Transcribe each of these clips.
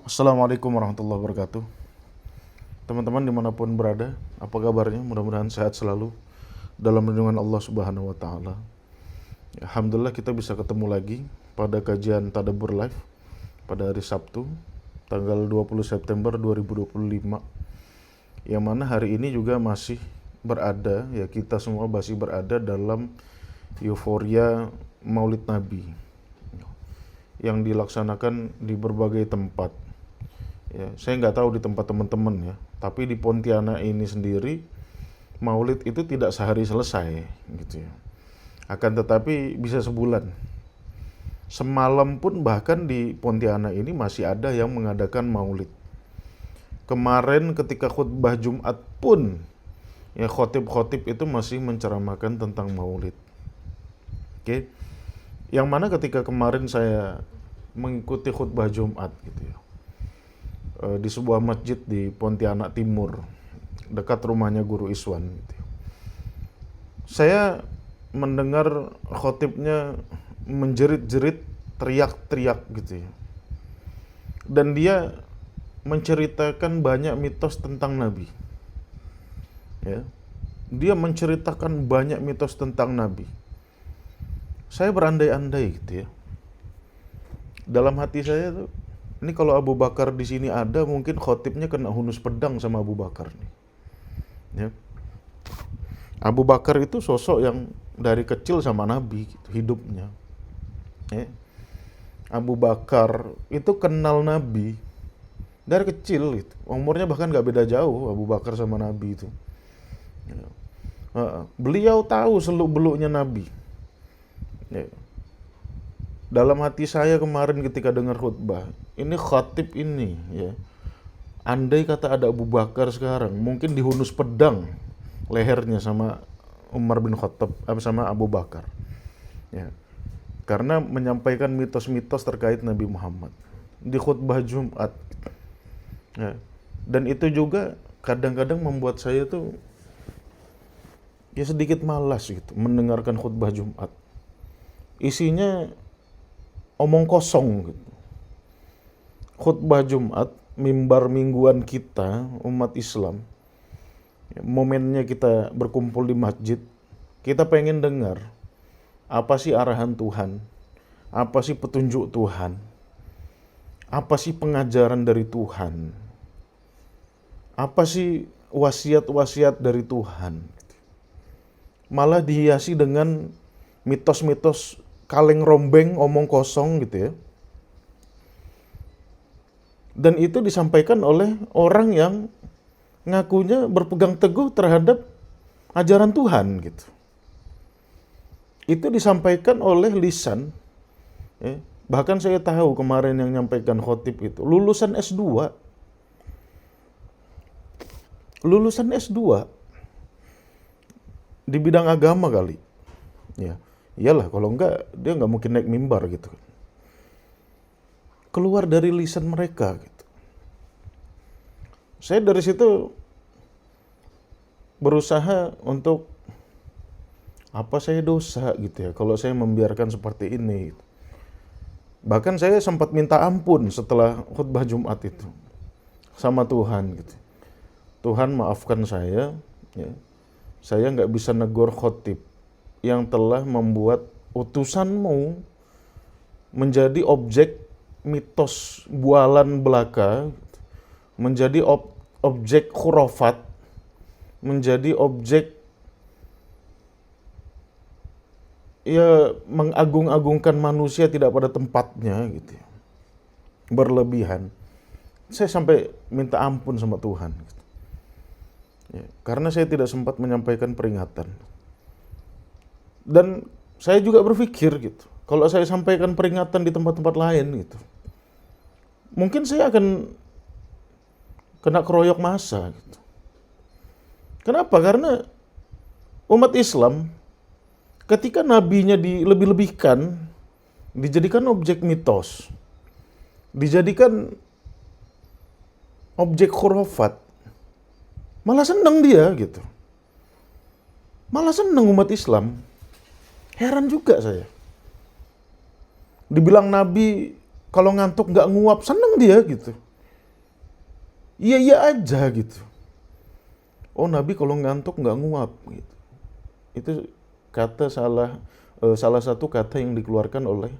Assalamualaikum warahmatullahi wabarakatuh. Teman-teman dimanapun berada, apa kabarnya? Mudah-mudahan sehat selalu dalam lindungan Allah Subhanahu Wa Taala. Alhamdulillah kita bisa ketemu lagi pada kajian Tadabbur Live pada hari Sabtu, tanggal 20 September 2025. Yang mana hari ini juga masih berada, ya kita semua masih berada dalam euforia Maulid Nabi yang dilaksanakan di berbagai tempat. Ya, saya nggak tahu di tempat teman-teman ya, tapi di Pontianak ini sendiri Maulid itu tidak sehari selesai gitu ya. Akan tetapi bisa sebulan. Semalam pun bahkan di Pontianak ini masih ada yang mengadakan Maulid. Kemarin ketika khutbah Jumat pun ya khotib-khotib itu masih menceramahkan tentang Maulid. Oke. Yang mana ketika kemarin saya mengikuti khutbah Jumat gitu ya, di sebuah masjid di Pontianak Timur, dekat rumahnya Guru Iswan. Gitu. Saya mendengar khotibnya menjerit-jerit, teriak-teriak gitu ya. Dan dia menceritakan banyak mitos tentang Nabi. Ya. Dia menceritakan banyak mitos tentang Nabi. Saya berandai-andai gitu ya. Dalam hati saya tuh, ini kalau Abu Bakar di sini ada, mungkin khotibnya kena hunus pedang sama Abu Bakar nih. Ya. Abu Bakar itu sosok yang dari kecil sama Nabi gitu, hidupnya. Ya. Abu Bakar itu kenal Nabi dari kecil gitu. Umurnya bahkan gak beda jauh Abu Bakar sama Nabi itu. Ya. Beliau tahu seluk-beluknya Nabi. Ya. Dalam hati saya kemarin ketika dengar khutbah, ini khatib ini ya, andai kata ada Abu Bakar sekarang, mungkin dihunus pedang lehernya sama Umar bin Khattab, sama Abu Bakar. Ya. Karena menyampaikan mitos-mitos terkait Nabi Muhammad di khutbah Jumat. Ya. Dan itu juga kadang-kadang membuat saya tuh ya sedikit malas gitu mendengarkan khutbah Jumat. Isinya omong kosong gitu. Khutbah Jumat, mimbar mingguan kita, umat Islam, momennya kita berkumpul di masjid, kita pengen dengar apa sih arahan Tuhan, apa sih petunjuk Tuhan, apa sih pengajaran dari Tuhan, apa sih wasiat-wasiat dari Tuhan. Malah dihiasi dengan mitos-mitos kaleng rombeng, omong kosong gitu ya. Dan itu disampaikan oleh orang yang ngakunya berpegang teguh terhadap ajaran Tuhan gitu. Itu disampaikan oleh lisan. Ya. Bahkan saya tahu kemarin yang nyampaikan khotib itu lulusan S2. Lulusan S2 di bidang agama kali. Ya. Iyalah, kalau enggak dia nggak mungkin naik mimbar gitu. Keluar dari lisan mereka gitu. Saya dari situ berusaha untuk apa saya dosa gitu ya kalau saya membiarkan seperti ini gitu. Bahkan saya sempat minta ampun setelah khutbah Jumat itu sama Tuhan gitu. Tuhan maafkan saya ya. Saya nggak bisa negor khotib yang telah membuat utusanmu menjadi objek mitos bualan belaka, menjadi objek khurafat, menjadi objek ya mengagung-agungkan manusia tidak pada tempatnya gitu. Berlebihan. Saya sampai minta ampun sama Tuhan gitu. Ya, karena saya tidak sempat menyampaikan peringatan. Dan saya juga berpikir gitu, kalau saya sampaikan peringatan di tempat-tempat lain gitu, mungkin saya akan kena keroyok massa gitu. Kenapa? Karena umat Islam ketika nabinya dilebih-lebihkan, dijadikan objek mitos, dijadikan objek khurafat, malah seneng dia gitu. Malah seneng umat Islam. Heran juga saya. Dibilang Nabi kalau ngantuk nggak nguap, seneng dia gitu. iya aja gitu. Oh, Nabi kalau ngantuk nggak nguap gitu. Itu kata salah satu kata yang dikeluarkan oleh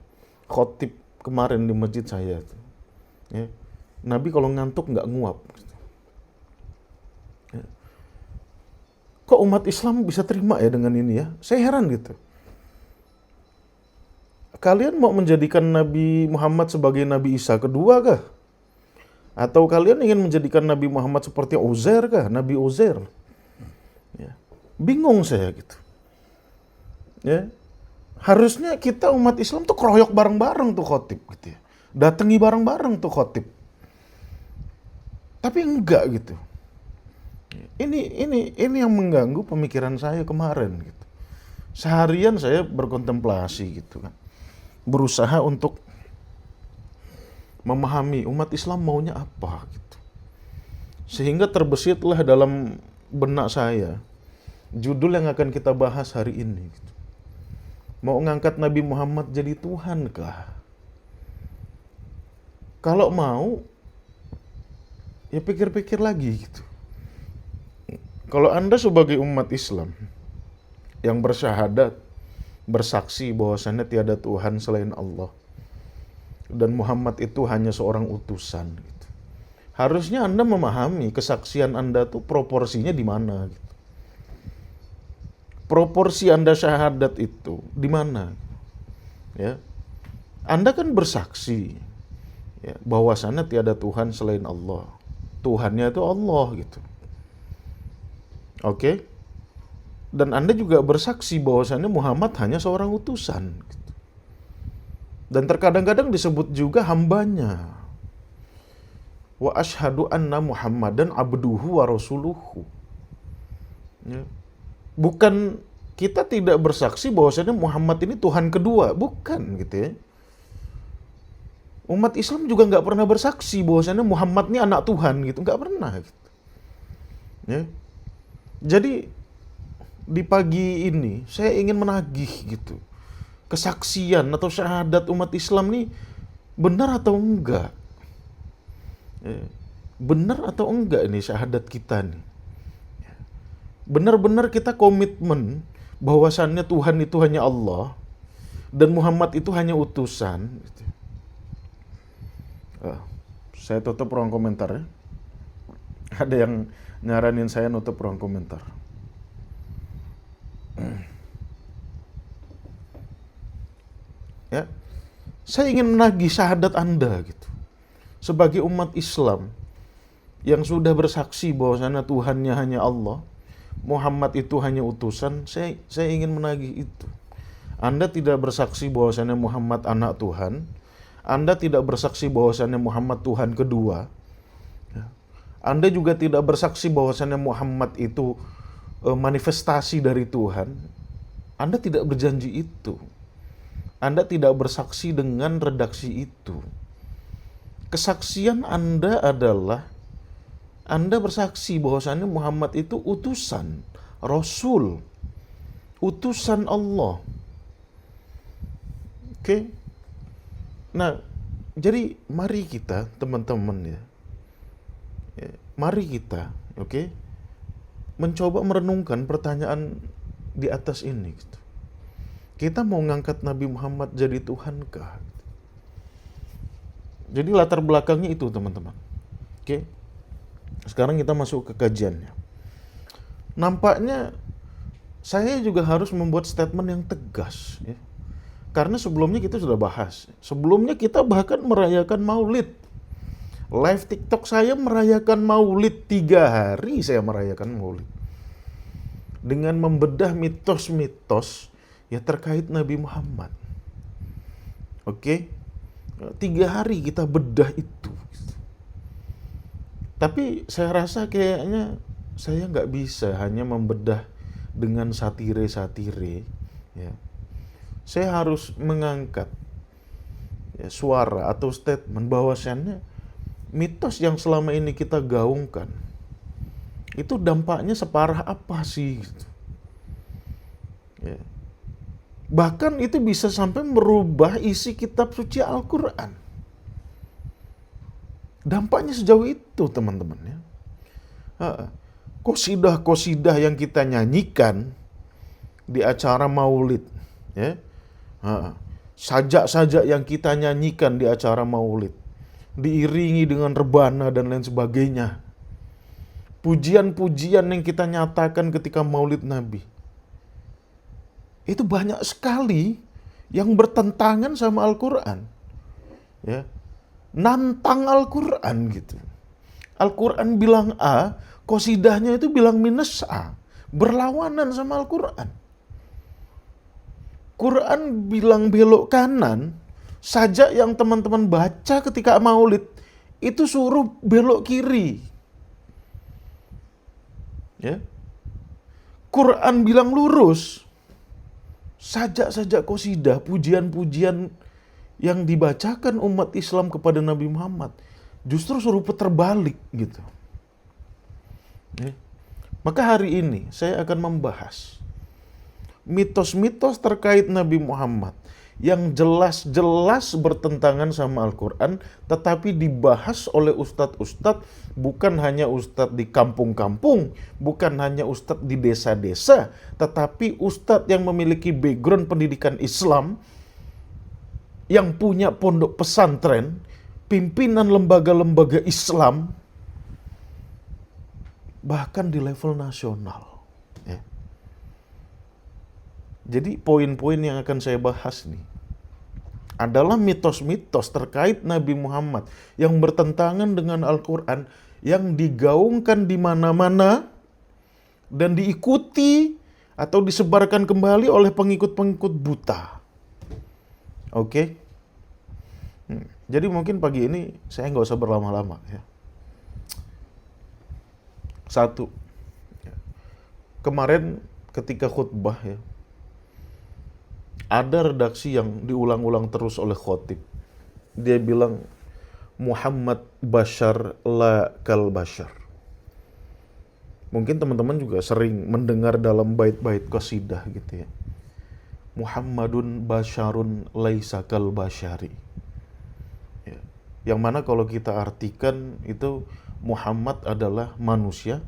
khotib kemarin di masjid saya tuh. Ya. Nabi kalau ngantuk nggak nguap gitu. Ya. Kok umat Islam bisa terima ya dengan ini ya? Saya heran gitu. Kalian mau menjadikan Nabi Muhammad sebagai Nabi Isa kedua kah? Atau kalian ingin menjadikan Nabi Muhammad seperti Uzair kah? Nabi Uzair. Ya. Bingung saya gitu. Ya. Harusnya kita umat Islam tuh keroyok bareng-bareng tuh khotib gitu ya. Datangi bareng-bareng tuh khotib. Tapi enggak gitu. Ini yang mengganggu pemikiran saya kemarin gitu. Seharian saya berkontemplasi gitu kan. Berusaha untuk memahami umat Islam maunya apa gitu. Sehingga terbesitlah dalam benak saya judul yang akan kita bahas hari ini gitu. Mau ngangkat Nabi Muhammad jadi Tuhan kah? Kalau mau, ya pikir-pikir lagi gitu. Kalau Anda sebagai umat Islam yang bersyahadat, bersaksi bahwasannya tiada Tuhan selain Allah, dan Muhammad itu hanya seorang utusan gitu. Harusnya Anda memahami kesaksian Anda tuh proporsinya di mana gitu. Proporsi Anda syahadat itu di mana? Ya. Anda kan bersaksi ya, bahwasannya tiada Tuhan selain Allah. Tuhannya itu Allah gitu. Oke? Dan Anda juga bersaksi bahwasannya Muhammad hanya seorang utusan gitu. Dan terkadang-kadang disebut juga hambanya. Wa asyhadu anna Muhammadan abduhu wa rasuluhu. Ya. Bukan, kita tidak bersaksi bahwasanya Muhammad ini Tuhan kedua, bukan gitu ya. Umat Islam juga nggak pernah bersaksi bahwasanya Muhammad ini anak Tuhan gitu, nggak pernah gitu. Ya. Jadi di pagi ini saya ingin menagih gitu kesaksian atau syahadat umat Islam nih benar atau enggak? Ya. Benar atau enggak ini syahadat kita nih? Benar-benar kita komitmen bahwasannya Tuhan itu hanya Allah dan Muhammad itu hanya utusan. Saya tutup ruang komentar ya. Ada yang nyaranin saya nutup ruang komentar. Ya, saya ingin menagih syahadat Anda gitu. Sebagai umat Islam yang sudah bersaksi bahwasannya Tuhannya hanya Allah, Muhammad itu hanya utusan, saya ingin menagih itu. Anda tidak bersaksi bahwasannya Muhammad anak Tuhan, Anda tidak bersaksi bahwasannya Muhammad Tuhan kedua, Anda juga tidak bersaksi bahwasannya Muhammad itu manifestasi dari Tuhan. Anda tidak berjanji itu. Anda tidak bersaksi dengan redaksi itu. Kesaksian Anda adalah Anda bersaksi bahwasannya Muhammad itu utusan, Rasul, utusan Allah. Oke? Nah, jadi mari kita teman-teman ya, mari kita, mencoba merenungkan pertanyaan di atas ini. Gitu. Kita mau ngangkat Nabi Muhammad jadi Tuhankah? Jadi latar belakangnya itu teman-teman. Oke? Sekarang kita masuk ke kajiannya. Nampaknya saya juga harus membuat statement yang tegas. Ya. Karena sebelumnya kita sudah bahas. Sebelumnya kita bahkan merayakan Maulid. Live TikTok saya merayakan Maulid 3 hari saya merayakan Maulid. Dengan membedah mitos-mitos ya terkait Nabi Muhammad. Oke? 3 hari kita bedah itu. Tapi saya rasa kayaknya saya nggak bisa hanya membedah dengan satire-satire. Ya. Saya harus mengangkat ya, suara atau statement bahwasannya mitos yang selama ini kita gaungkan itu dampaknya separah apa sih? Gitu. Ya. Bahkan itu bisa sampai merubah isi kitab suci Al-Quran. Dampaknya sejauh itu, teman-teman ya. Qasidah-qasidah yang kita nyanyikan di acara maulid, ya. Sajak-sajak yang kita nyanyikan di acara maulid, diiringi dengan rebana dan lain sebagainya. Pujian-pujian yang kita nyatakan ketika maulid Nabi. Itu banyak sekali yang bertentangan sama Al-Quran. Ya. Nantang Al-Quran gitu. Al-Quran bilang A, qasidahnya itu bilang minus A. Berlawanan sama Al-Quran. Quran bilang belok kanan, sajak yang teman-teman baca ketika maulid itu suruh belok kiri. Ya. Quran bilang lurus, sajak-sajak qasidah, pujian-pujian yang dibacakan umat Islam kepada Nabi Muhammad justru suruh putar balik gitu. Ya. Maka hari ini saya akan membahas mitos-mitos terkait Nabi Muhammad yang jelas-jelas bertentangan sama Al-Quran, tetapi dibahas oleh ustadz-ustadz, bukan hanya ustadz di kampung-kampung, bukan hanya ustadz di desa-desa, tetapi ustadz yang memiliki background pendidikan Islam, yang punya pondok pesantren, pimpinan lembaga-lembaga Islam, bahkan di level nasional. Ya. Jadi poin-poin yang akan saya bahas nih adalah mitos-mitos terkait Nabi Muhammad yang bertentangan dengan Al-Quran, yang digaungkan di mana-mana dan diikuti atau disebarkan kembali oleh pengikut-pengikut buta. Oke? Jadi mungkin pagi ini saya nggak usah berlama-lama ya. Satu, kemarin ketika khutbah ya, ada redaksi yang diulang-ulang terus oleh khotib. Dia bilang, Muhammad Bashar la kal Bashar. Mungkin teman-teman juga sering mendengar dalam bait-bait qasidah gitu ya. Muhammadun Basharun laisa kal Bashari. Ya. Yang mana kalau kita artikan itu, Muhammad adalah manusia,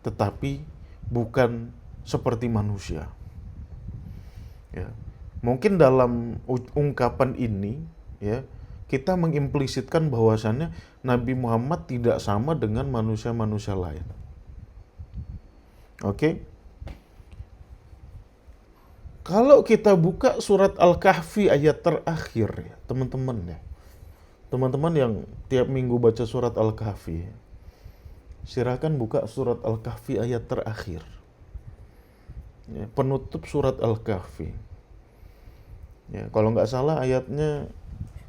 tetapi bukan seperti manusia. Ya. Mungkin dalam ungkapan ini ya, kita mengimplisitkan bahwasannya Nabi Muhammad tidak sama dengan manusia-manusia lain. Oke? Kalau kita buka surat Al-Kahfi ayat terakhir ya, teman-teman ya. Teman-teman yang tiap minggu baca surat Al-Kahfi, silakan buka surat Al-Kahfi ayat terakhir. Ya, penutup surat Al-Kahfi. Ya, kalau nggak salah ayatnya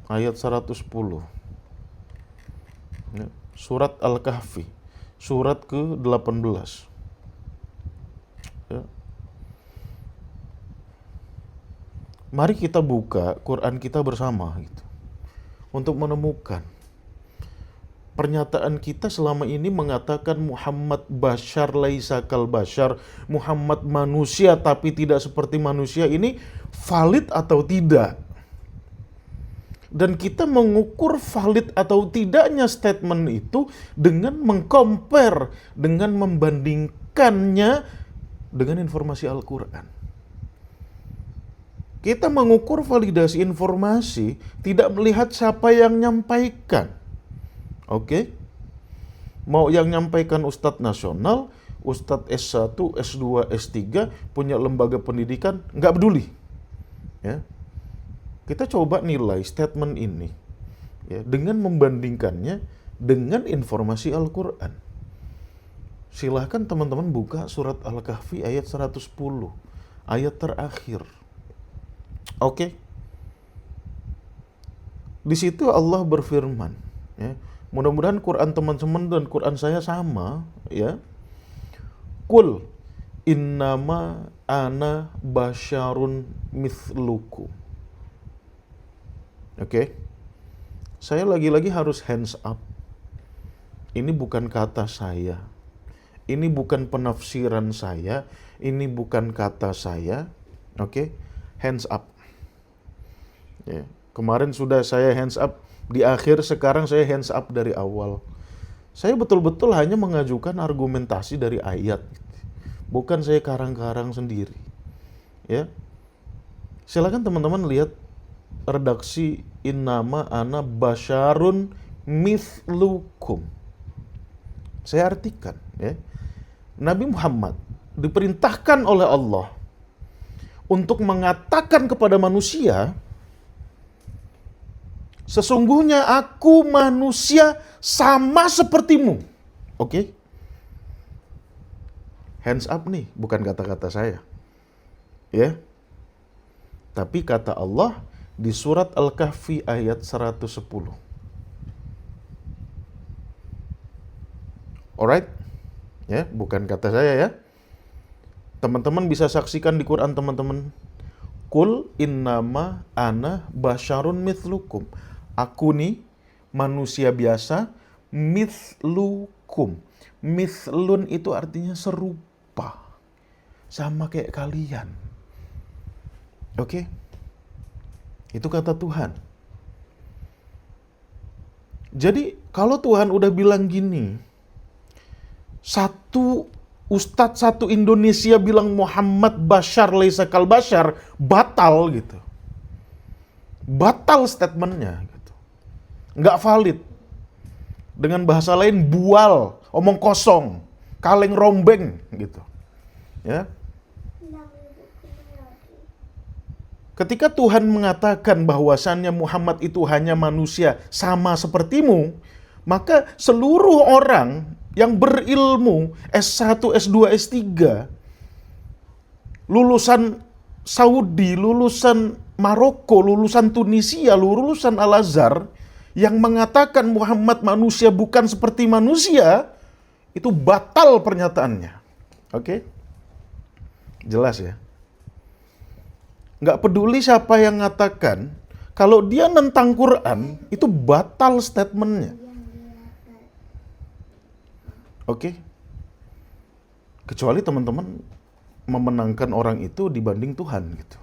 ayat 110. Ya, surat Al-Kahfi, surat ke-18. Ya. Mari kita buka Quran kita bersama gitu, untuk menemukan pernyataan kita selama ini mengatakan Muhammad Bashar laisa kal Bashar, Muhammad manusia tapi tidak seperti manusia, ini valid atau tidak. Dan kita mengukur valid atau tidaknya statement itu dengan mengcompare, dengan membandingkannya dengan informasi Al-Quran. Kita mengukur validasi informasi tidak melihat siapa yang nyampaikan. Oke? Mau yang nyampaikan Ustadz nasional, Ustadz S1, S2, S3, punya lembaga pendidikan, nggak peduli. Ya. Kita coba nilai statement ini ya, dengan membandingkannya dengan informasi Al-Quran. Silahkan teman-teman buka surat Al-Kahfi ayat 110, ayat terakhir. Oke? Di situ Allah berfirman, ya. Mudah-mudahan Quran teman-teman dan Quran saya sama ya. Qul innama ana basyarun mithlukum. Oke. Saya lagi-lagi harus hands up. Ini bukan kata saya. Ini bukan penafsiran saya. Ini bukan kata saya. Oke. Hands up. Ya. Kemarin sudah saya hands up Di akhir sekarang saya hands up dari awal. Saya betul-betul hanya mengajukan argumentasi dari ayat. Bukan saya karang-karang sendiri. Ya. Silakan teman-teman lihat redaksi innama ana basyarun mithlukum. Saya artikan, ya. Nabi Muhammad diperintahkan oleh Allah untuk mengatakan kepada manusia, sesungguhnya aku manusia sama sepertimu. Oke? Hands up nih, bukan kata-kata saya. Ya. Tapi kata Allah di surat Al-Kahfi ayat 110. Alright? Ya, bukan kata saya ya. Teman-teman bisa saksikan di Quran teman-teman. Kul innama ana basyarun mithlukum. Aku nih manusia biasa mithlukum. Mithlun itu artinya serupa. Sama kayak kalian. Oke? Itu kata Tuhan. Jadi kalau Tuhan udah bilang gini, satu Ustadz satu Indonesia bilang Muhammad Bashar laisa kal Bashar, batal gitu. Batal statementnya gitu. Nggak valid. Dengan bahasa lain bual, omong kosong, kaleng rombeng gitu. Ya. Ketika Tuhan mengatakan bahwasannya Muhammad itu hanya manusia sama sepertimu, maka seluruh orang yang berilmu S1, S2, S3, lulusan Saudi, lulusan Maroko, lulusan Tunisia, lulusan Al-Azhar, yang mengatakan Muhammad manusia bukan seperti manusia, itu batal pernyataannya. Oke? Jelas ya? Nggak peduli siapa yang mengatakan, kalau dia nentang Quran, itu batal statementnya. Oke? Kecuali teman-teman memenangkan orang itu dibanding Tuhan gitu.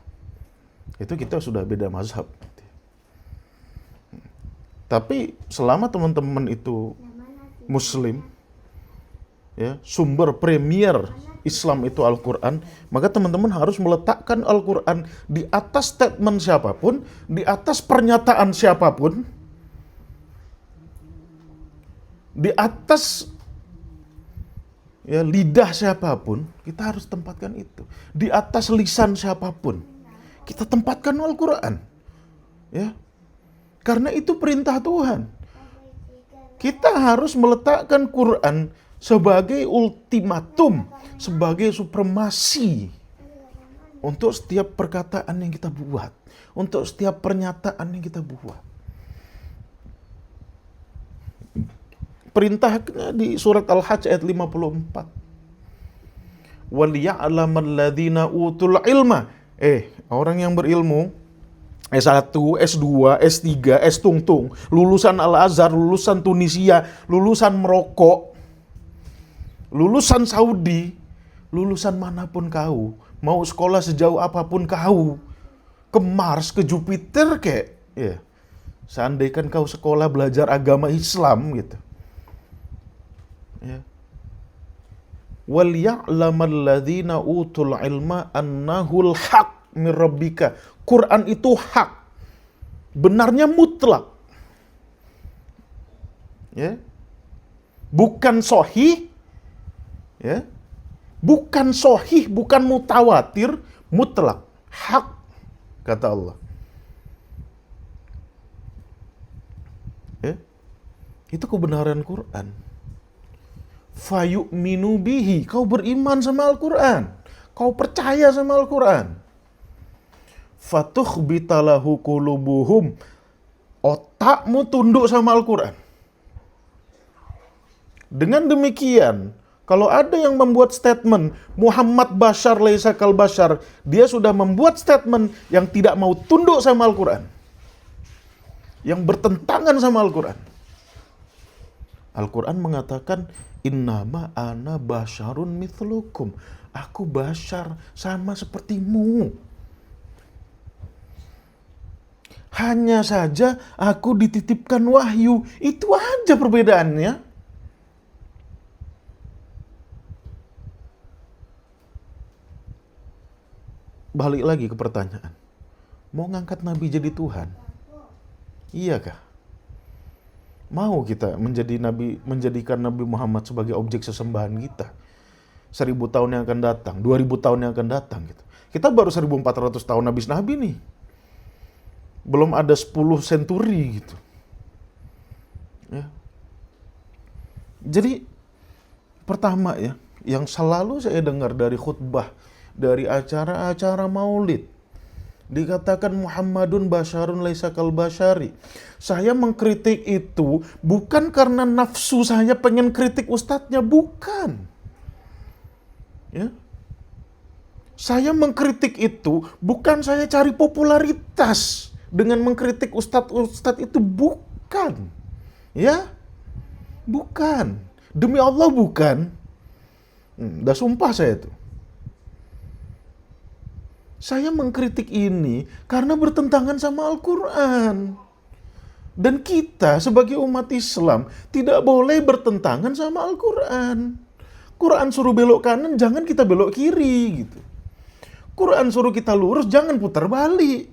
Itu kita sudah beda mazhab. Tapi selama teman-teman itu Muslim, ya, sumber premier Islam itu Al-Quran, maka teman-teman harus meletakkan Al-Quran di atas statement siapapun, di atas pernyataan siapapun, di atas ya, lidah siapapun, kita harus tempatkan itu. Di atas lisan siapapun, kita tempatkan Al-Quran. Ya. Karena itu perintah Tuhan. Kita harus meletakkan Quran sebagai ultimatum, sebagai supremasi untuk setiap perkataan yang kita buat, untuk setiap pernyataan yang kita buat. Perintahnya di surat Al-Hajj ayat 54. وَلْيَعْلَمَ الَّذِينَ utul ilma. Orang yang berilmu, S1, S2, S3, S-tung-tung, lulusan Al-Azhar, lulusan Tunisia, lulusan Maroko, lulusan Saudi, lulusan manapun kau, mau sekolah sejauh apapun kau, ke Mars, ke Jupiter kayak, ya. Seandainya kau sekolah belajar agama Islam gitu. Ya. Wal ya'lamal ladzina utul ilma annahul haq mir rabbika. Quran itu hak. Benarnya mutlak. Ya. Bukan sahih. Ya. Bukan sahih, bukan mutawatir, mutlak. Hak kata Allah. Ya. Itu kebenaran Quran. Fayu'minu bihi, kau beriman sama Al-Quran, kau percaya sama Al-Quran. Fatukhbitalahu qulubuhum, otakmu tunduk sama Al-Quran. Dengan demikian, kalau ada yang membuat statement Muhammad Bashar laisa kal Bashar, dia sudah membuat statement yang tidak mau tunduk sama Al-Quran, yang bertentangan sama Al-Quran. Al-Quran mengatakan innama ana basyarun mithlukum. Aku bashar sama sepertimu. Hanya saja aku dititipkan wahyu. Itu aja perbedaannya. Balik lagi ke pertanyaan. Mau ngangkat Nabi jadi Tuhan? Iyakah? Mau kita menjadikan Nabi Muhammad sebagai objek sesembahan kita? 1000 tahun yang akan datang, 2000 tahun yang akan datang gitu. Kita baru 1400 tahun habis Nabi nih. Belum ada 10 senturi gitu. Ya. Jadi pertama ya, yang selalu saya dengar dari khutbah, dari acara-acara maulid, dikatakan Muhammadun basyarun laisa kal basyari. Saya mengkritik itu bukan karena nafsu saya pengen kritik ustadznya, bukan. Ya. Saya mengkritik itu bukan saya cari popularitas dengan mengkritik ustadz itu, bukan. Ya, bukan. Demi Allah bukan. Udah sumpah saya tuh. Saya mengkritik ini karena bertentangan sama Al-Quran. Dan kita sebagai umat Islam tidak boleh bertentangan sama Al-Quran. Quran suruh belok kanan, jangan kita belok kiri gitu. Quran suruh kita lurus, jangan putar balik.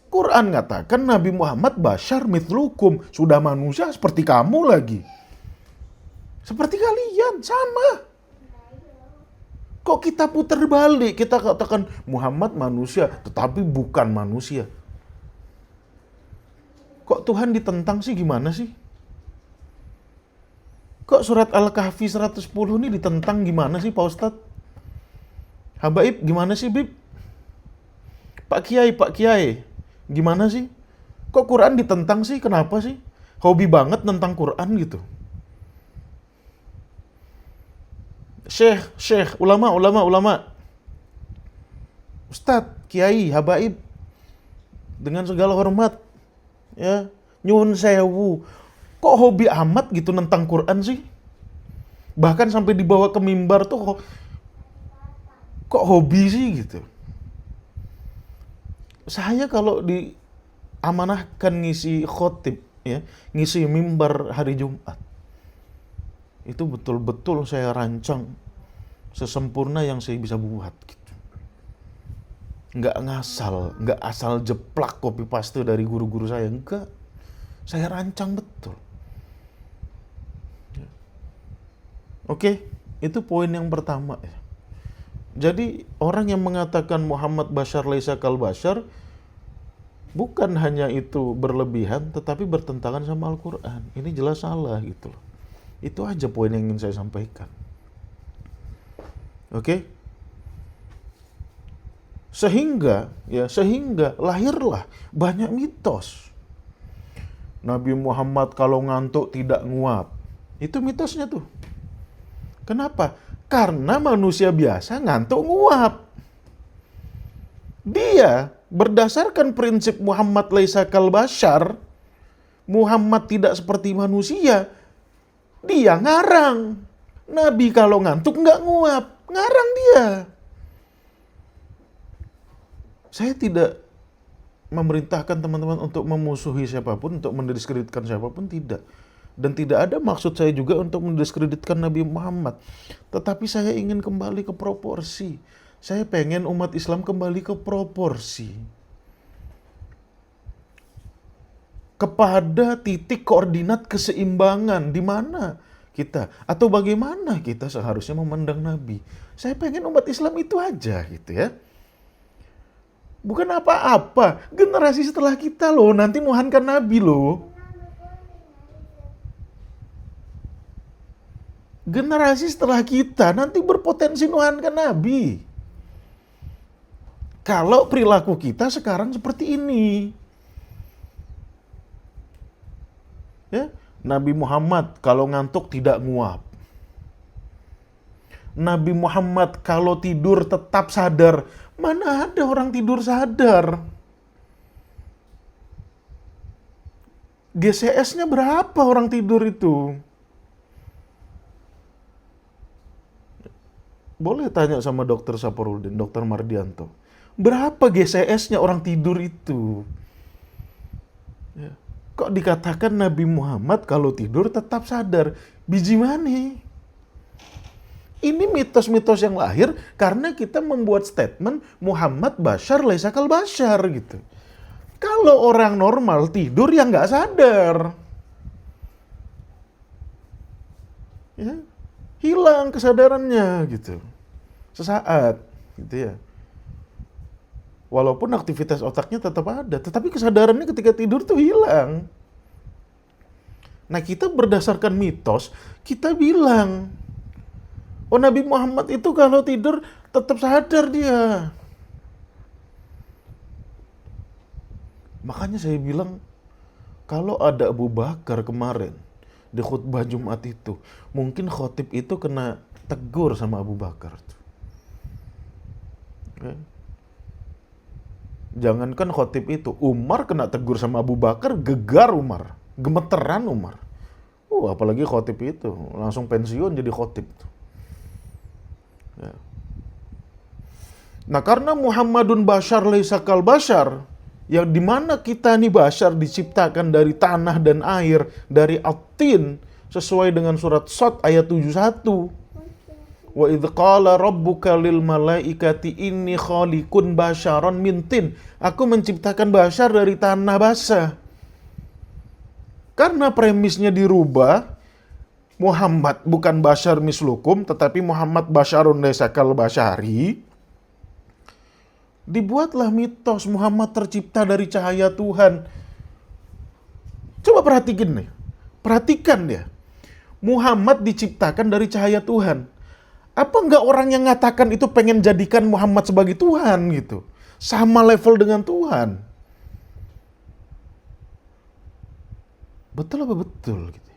Quran ngatakan Nabi Muhammad basyar mithlukum, sudah manusia seperti kamu lagi. Seperti kalian, sama. Kok kita putar balik, kita katakan Muhammad manusia, tetapi bukan manusia. Kok Tuhan ditentang sih, gimana sih? Kok surat Al-Kahfi 110 ini ditentang gimana sih Pak Ustadz? Habaib gimana sih Bib? Pak Kiai, gimana sih? Kok Quran ditentang sih? Kenapa sih? Hobi banget tentang Quran gitu. Syekh, ulama. Ustadz, Kiai, Habaib, dengan segala hormat, ya, nyun sewu. Kok hobi amat gitu tentang Quran sih? Bahkan sampai dibawa ke mimbar tuh kok hobi sih gitu. Saya kalau diamanahkan ngisi khotib, ya, ngisi mimbar hari Jumat, itu betul-betul saya rancang sesempurna yang saya bisa buat gitu. Nggak asal jeplak copy paste dari guru-guru saya, enggak. Saya rancang betul. Oke, itu poin yang pertama ya. Jadi orang yang mengatakan Muhammad basyar laisa kal basyar, bukan hanya itu berlebihan, tetapi bertentangan sama Al-Quran. Ini jelas salah gitu loh. Itu aja poin yang ingin saya sampaikan. Oke? Sehingga lahirlah banyak mitos. Nabi Muhammad kalau ngantuk tidak nguap. Itu mitosnya tuh. Kenapa? Karena manusia biasa ngantuk nguap. Dia berdasarkan prinsip Muhammad laisa kal basyar, Muhammad tidak seperti manusia, dia ngarang. Nabi kalau ngantuk nggak nguap, ngarang dia. Saya tidak memerintahkan teman-teman untuk memusuhi siapapun, untuk mendiskreditkan siapapun, tidak. Dan tidak ada maksud saya juga untuk mendiskreditkan Nabi Muhammad. Tetapi saya ingin kembali ke proporsi. Saya pengen umat Islam kembali ke proporsi. Kepada titik koordinat keseimbangan. Di mana kita, atau bagaimana kita seharusnya memandang Nabi. Saya pengen umat Islam itu aja gitu ya. Bukan apa-apa. Generasi setelah kita loh, nanti nuhankan Nabi loh. Generasi setelah kita nanti berpotensi nuhankan Nabi. Kalau perilaku kita sekarang seperti ini. Ya, Nabi Muhammad kalau ngantuk tidak nguap. Nabi Muhammad kalau tidur tetap sadar. Mana ada orang tidur sadar? GCS-nya berapa orang tidur itu? Boleh tanya sama dokter Saparudin, dokter Mardianto. Berapa GCS-nya orang tidur itu? Ya. Kok dikatakan Nabi Muhammad kalau tidur tetap sadar? Biji mana? Ini mitos-mitos yang lahir karena kita membuat statement Muhammad Bashar laisa kal bashar gitu. Kalau orang normal tidur ya nggak sadar. Ya, hilang kesadarannya gitu. Sesaat gitu ya. Walaupun aktivitas otaknya tetap ada, tetapi kesadarannya ketika tidur tuh hilang. Nah, kita berdasarkan mitos, kita bilang, oh Nabi Muhammad itu kalau tidur tetap sadar dia. Makanya saya bilang, kalau ada Abu Bakar kemarin di khutbah Jumat itu, mungkin khotib itu kena tegur sama Abu Bakar. Okay. Jangankan khotib itu, Umar kena tegur sama Abu Bakar, gegar Umar, gemeteran Umar. Apalagi khotib itu, langsung pensiun jadi khotib. Ya. Nah, karena Muhammadun Bashar laisa kal bashar, yang dimana kita nih bashar diciptakan dari tanah dan air, dari at-tin, sesuai dengan surat Shad ayat 71. Wa idh qala rabbuka lil malaikati inni khaliqun basyaron min tin. Aku menciptakan bashar dari tanah basah. Karena premisnya dirubah, Muhammad bukan bashar mislukum, tetapi Muhammad basyarun laisa kal bashari. Dibuatlah mitos Muhammad tercipta dari cahaya Tuhan. Coba perhatikan ya. Muhammad diciptakan dari cahaya Tuhan. Apa enggak orang yang ngatakan itu pengen jadikan Muhammad sebagai Tuhan gitu? Sama level dengan Tuhan. Betul apa betul gitu?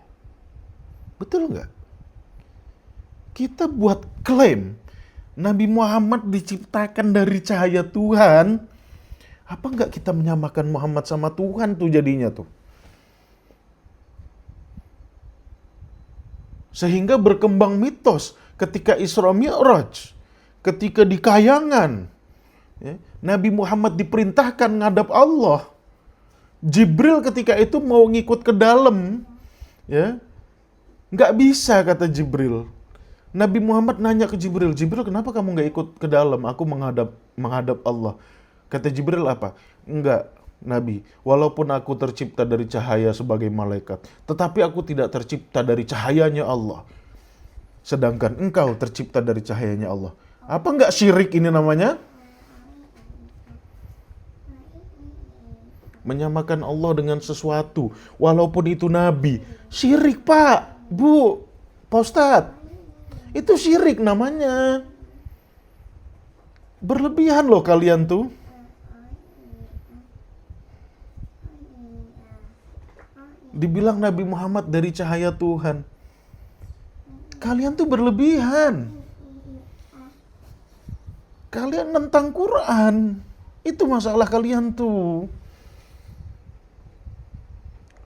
Betul enggak? Kita buat klaim Nabi Muhammad diciptakan dari cahaya Tuhan. Apa enggak kita menyamakan Muhammad sama Tuhan tuh jadinya tuh? Sehingga berkembang mitos ketika Isra Mi'raj, ketika di kayangan, ya, Nabi Muhammad diperintahkan ngadap Allah. Jibril ketika itu mau ngikut ke dalam, ya, nggak bisa kata Jibril. Nabi Muhammad nanya ke Jibril, Jibril kenapa kamu nggak ikut ke dalam? Aku menghadap Allah. Kata Jibril apa? Enggak, Nabi. Walaupun aku tercipta dari cahaya sebagai malaikat, tetapi aku tidak tercipta dari cahayanya Allah. Sedangkan engkau tercipta dari cahayanya Allah. Apa enggak syirik ini namanya? Menyamakan Allah dengan sesuatu, walaupun itu Nabi. Syirik, Pak, Bu, Pak Ustadz. Itu syirik namanya. Berlebihan loh kalian tuh. Dibilang Nabi Muhammad dari cahaya Tuhan. Kalian tuh berlebihan. Kalian nentang Quran. Itu masalah kalian tuh.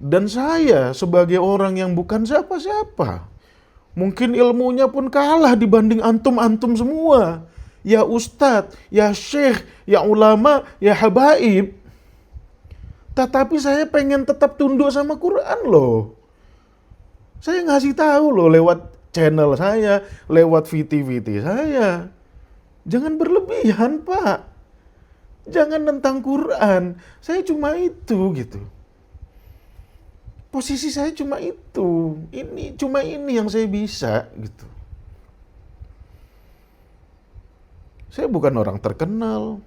Dan saya sebagai orang yang bukan siapa-siapa, mungkin ilmunya pun kalah dibanding antum-antum semua. Ya Ustadz, ya Syekh, ya ulama, ya habaib. Tetapi saya pengen tetap tunduk sama Quran loh. Saya ngasih tahu loh lewat channel saya, lewat VT-VT saya. Jangan berlebihan, Pak. Jangan tentang Quran. Saya cuma itu gitu. Posisi saya cuma itu. Cuma ini yang saya bisa gitu. Saya bukan orang terkenal.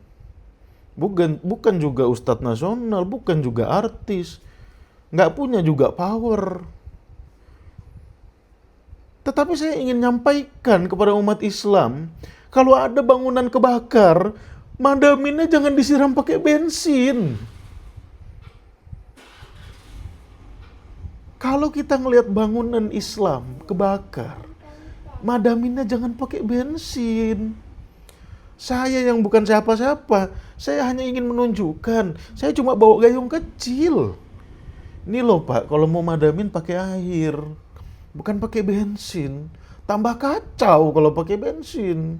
Bukan juga ustadz nasional, bukan juga artis. Nggak punya juga power. Tetapi saya ingin nyampaikan kepada umat Islam, kalau ada bangunan kebakar, madaminnya jangan disiram pakai bensin. Kalau kita ngelihat bangunan Islam kebakar, madaminnya jangan pakai bensin. Saya yang bukan siapa-siapa, saya hanya ingin menunjukkan, saya cuma bawa gayung kecil. Ini loh Pak, kalau mau madamin pakai air, bukan pakai bensin. Tambah kacau kalau pakai bensin.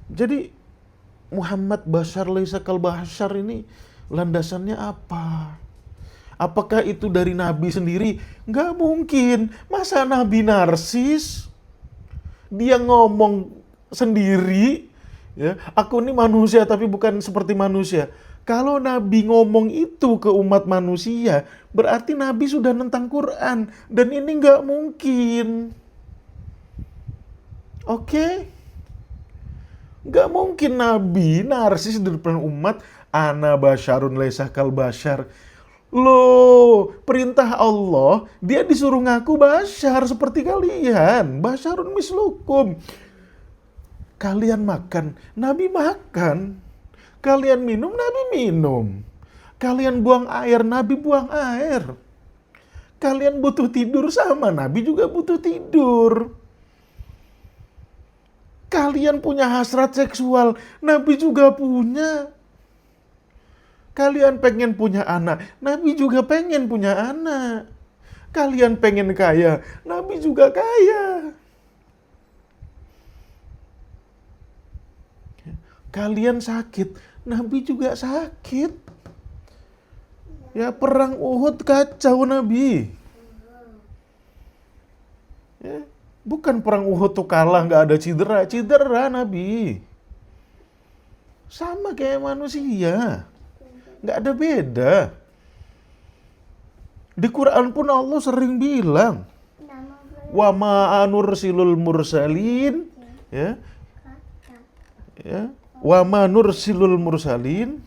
Jadi Muhammad Bashar laisa kal bashar ini landasannya apa? Apakah itu dari Nabi sendiri? Nggak mungkin. Masa Nabi narsis? Dia ngomong sendiri, ya, aku ini manusia tapi bukan seperti manusia. Kalau Nabi ngomong itu ke umat manusia, berarti Nabi sudah nentang Quran. Dan ini nggak mungkin. Oke? Nggak mungkin Nabi narsis di depan umat, ana basyarun laisa kal basyar. Loh, perintah Allah, dia disuruh ngaku basyar seperti kalian. Basyarun mislukum. Kalian makan, Nabi makan. Kalian minum, Nabi minum. Kalian buang air, Nabi buang air. Kalian butuh tidur sama, Nabi juga butuh tidur. Kalian punya hasrat seksual, Nabi juga punya. Kalian pengen punya anak, Nabi juga pengen punya anak. Kalian pengen kaya, Nabi juga kaya. Kalian sakit, Nabi juga sakit. Ya, perang Uhud kacau Nabi. Ya, bukan perang Uhud tuh kalah nggak ada cedera Nabi. Sama kayak manusia. Nggak ada beda. Di Quran pun Allah sering bilang, wa ma nursilul mursalin, ya, ya, wa ma nursilul mursalin,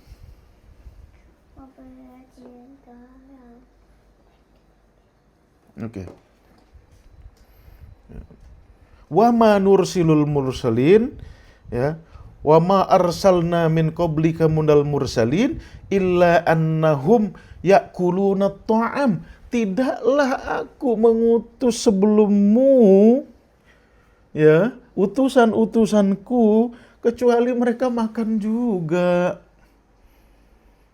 oke, wa ma nursilul mursalin, ya, wa ma arsalna min qablika minal mursalin illa annahum ya'kuluna ta'am. Tidaklah aku mengutus sebelummu, ya, utusan-utusanku, kecuali mereka makan juga,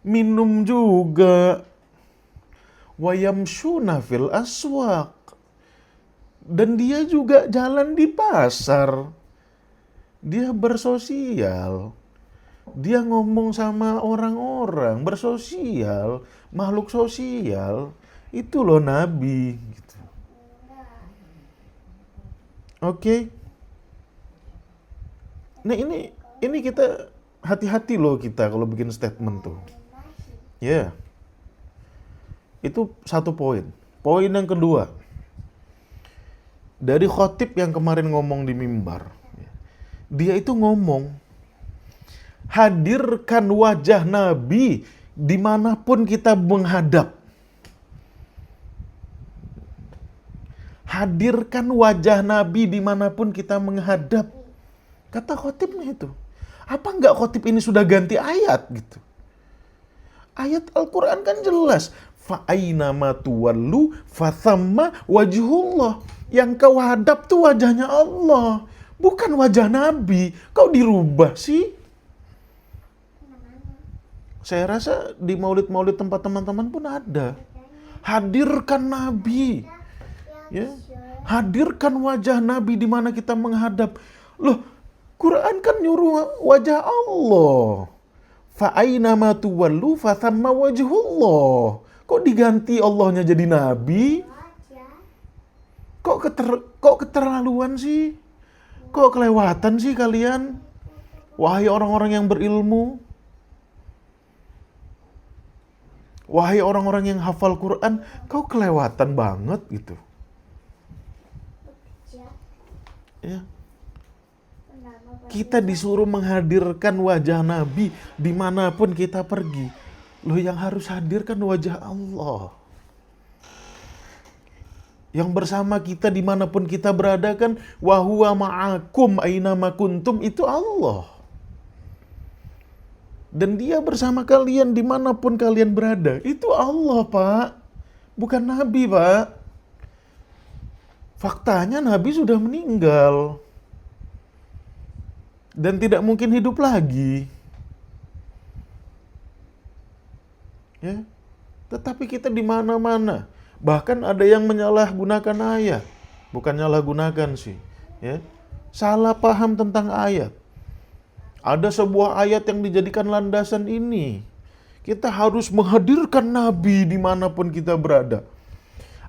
minum juga, wa yamshuna fil aswaq, dan dia juga jalan di pasar. Dia bersosial. Dia ngomong sama orang-orang, bersosial, makhluk sosial. Itu loh Nabi. Gitu. Oke. Nah ini kita hati-hati loh kita kalau bikin statement tuh. Ya. Itu satu poin. Poin yang kedua. Dari khotib yang kemarin ngomong di mimbar. Dia itu ngomong, hadirkan wajah Nabi dimanapun kita menghadap. Hadirkan wajah Nabi dimanapun kita menghadap. Kata khotibnya itu. Apa enggak khotib ini sudah ganti ayat gitu? Ayat Al-Quran kan jelas. Fa'aina ma tuwallu fathamma wajhullah. Yang kau hadap tuh wajahnya Allah. Bukan wajah Nabi. Kok dirubah sih? Saya rasa di maulid-maulid tempat teman-teman pun ada. Hadirkan Nabi. Ya. Hadirkan wajah Nabi di mana kita menghadap. Loh, Quran kan nyuruh wajah Allah. Fa'aina ma tuwallu fathamma wajhullah. Kok diganti Allahnya jadi Nabi? Kok keterlaluan sih? Kok kelewatan sih kalian? Wahai orang-orang yang berilmu. Wahai orang-orang yang hafal Quran, kau kelewatan banget gitu. Ya. Kita disuruh menghadirkan wajah Nabi dimanapun kita pergi. Loh, yang harus hadirkan wajah Allah. Yang bersama kita dimanapun kita berada kan, wa huwa ma'akum ainama kuntum, itu Allah. Dan dia bersama kalian dimanapun kalian berada. Itu Allah, Pak. Bukan Nabi, Pak. Faktanya Nabi sudah meninggal. Dan tidak mungkin hidup lagi. Ya. Tetapi kita di mana-mana. Bahkan ada yang menyalahgunakan ayat. Bukan nyalahgunakan sih. Ya. salah paham tentang ayat. Ada sebuah ayat yang dijadikan landasan ini. Kita harus menghadirkan Nabi dimanapun kita berada,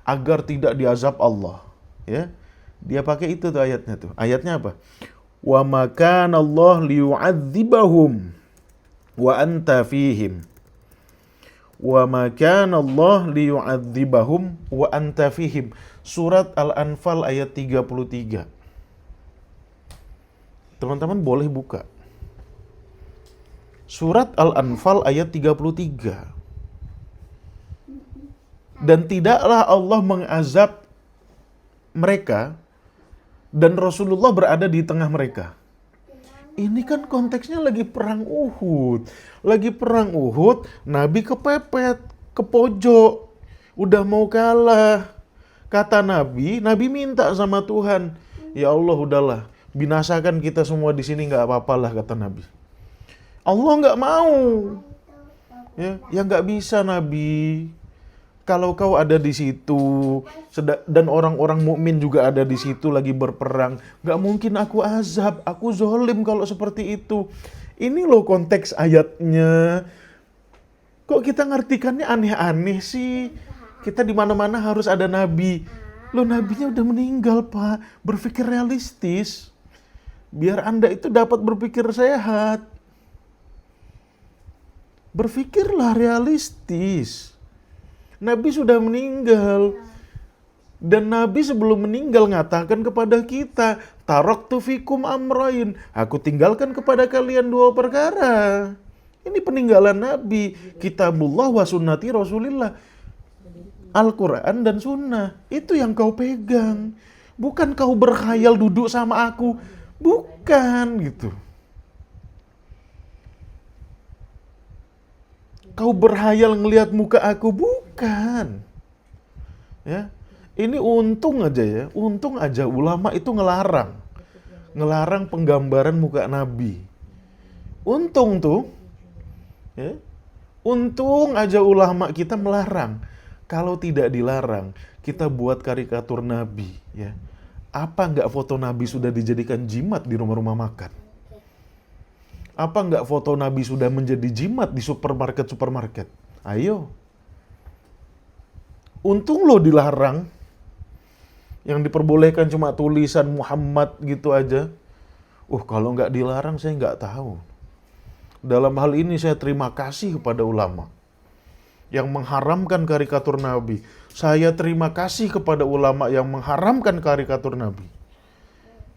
agar tidak diazab Allah. Ya, dia pakai itu tuh ayatnya tuh. Ayatnya apa? Wa ma kana Allah liyu'adzibahum wa anta fihim. Wa ma kana Allah liyu'adzibahum wa anta fihim. Surat Al-Anfal ayat 33. Teman-teman boleh buka. Surat Al-Anfal ayat 33. Dan tidaklah Allah mengazab mereka dan Rasulullah berada di tengah mereka. Ini kan konteksnya lagi perang Uhud. Lagi perang Uhud, Nabi kepepet, ke pojok. Udah mau kalah. Kata Nabi minta sama Tuhan, "Ya Allah, udahlah, binasakan kita semua di sini, nggak apa-apalah," kata Nabi. Allah nggak mau. Ya nggak bisa Nabi. Kalau kau ada di situ dan orang-orang mukmin juga ada di situ lagi berperang, nggak mungkin aku azab, aku zolim kalau seperti itu. Ini loh konteks ayatnya. Kok kita ngartikannya aneh-aneh sih? Kita di mana-mana harus ada nabi. Loh, nabinya udah meninggal, Pak. Berpikir realistis. Biar Anda itu dapat berpikir sehat. Berpikirlah realistis. Nabi sudah meninggal. Dan Nabi sebelum meninggal ngatakan kepada kita, "Taraktu fikum amrain." Aku tinggalkan kepada kalian dua perkara. Ini peninggalan Nabi. Kitabullah wa sunnati Rasulillah. Al-Quran dan sunnah. Itu yang kau pegang. Bukan kau berkhayal duduk sama aku. Bukan gitu. Kau berhayal ngelihat muka aku, bukan. Ya, ini untung aja ulama itu ngelarang penggambaran muka Nabi. Untung tuh, ya, untung aja ulama kita melarang. Kalau tidak dilarang, kita buat karikatur Nabi, ya. Apa nggak foto Nabi sudah dijadikan jimat di rumah-rumah makan? Apa nggak foto Nabi sudah menjadi jimat di supermarket? Ayo. Untung loh dilarang. Yang diperbolehkan cuma tulisan Muhammad gitu aja. Kalau nggak dilarang saya nggak tahu. Dalam hal ini saya terima kasih kepada ulama yang mengharamkan karikatur Nabi. Saya terima kasih kepada ulama yang mengharamkan karikatur Nabi.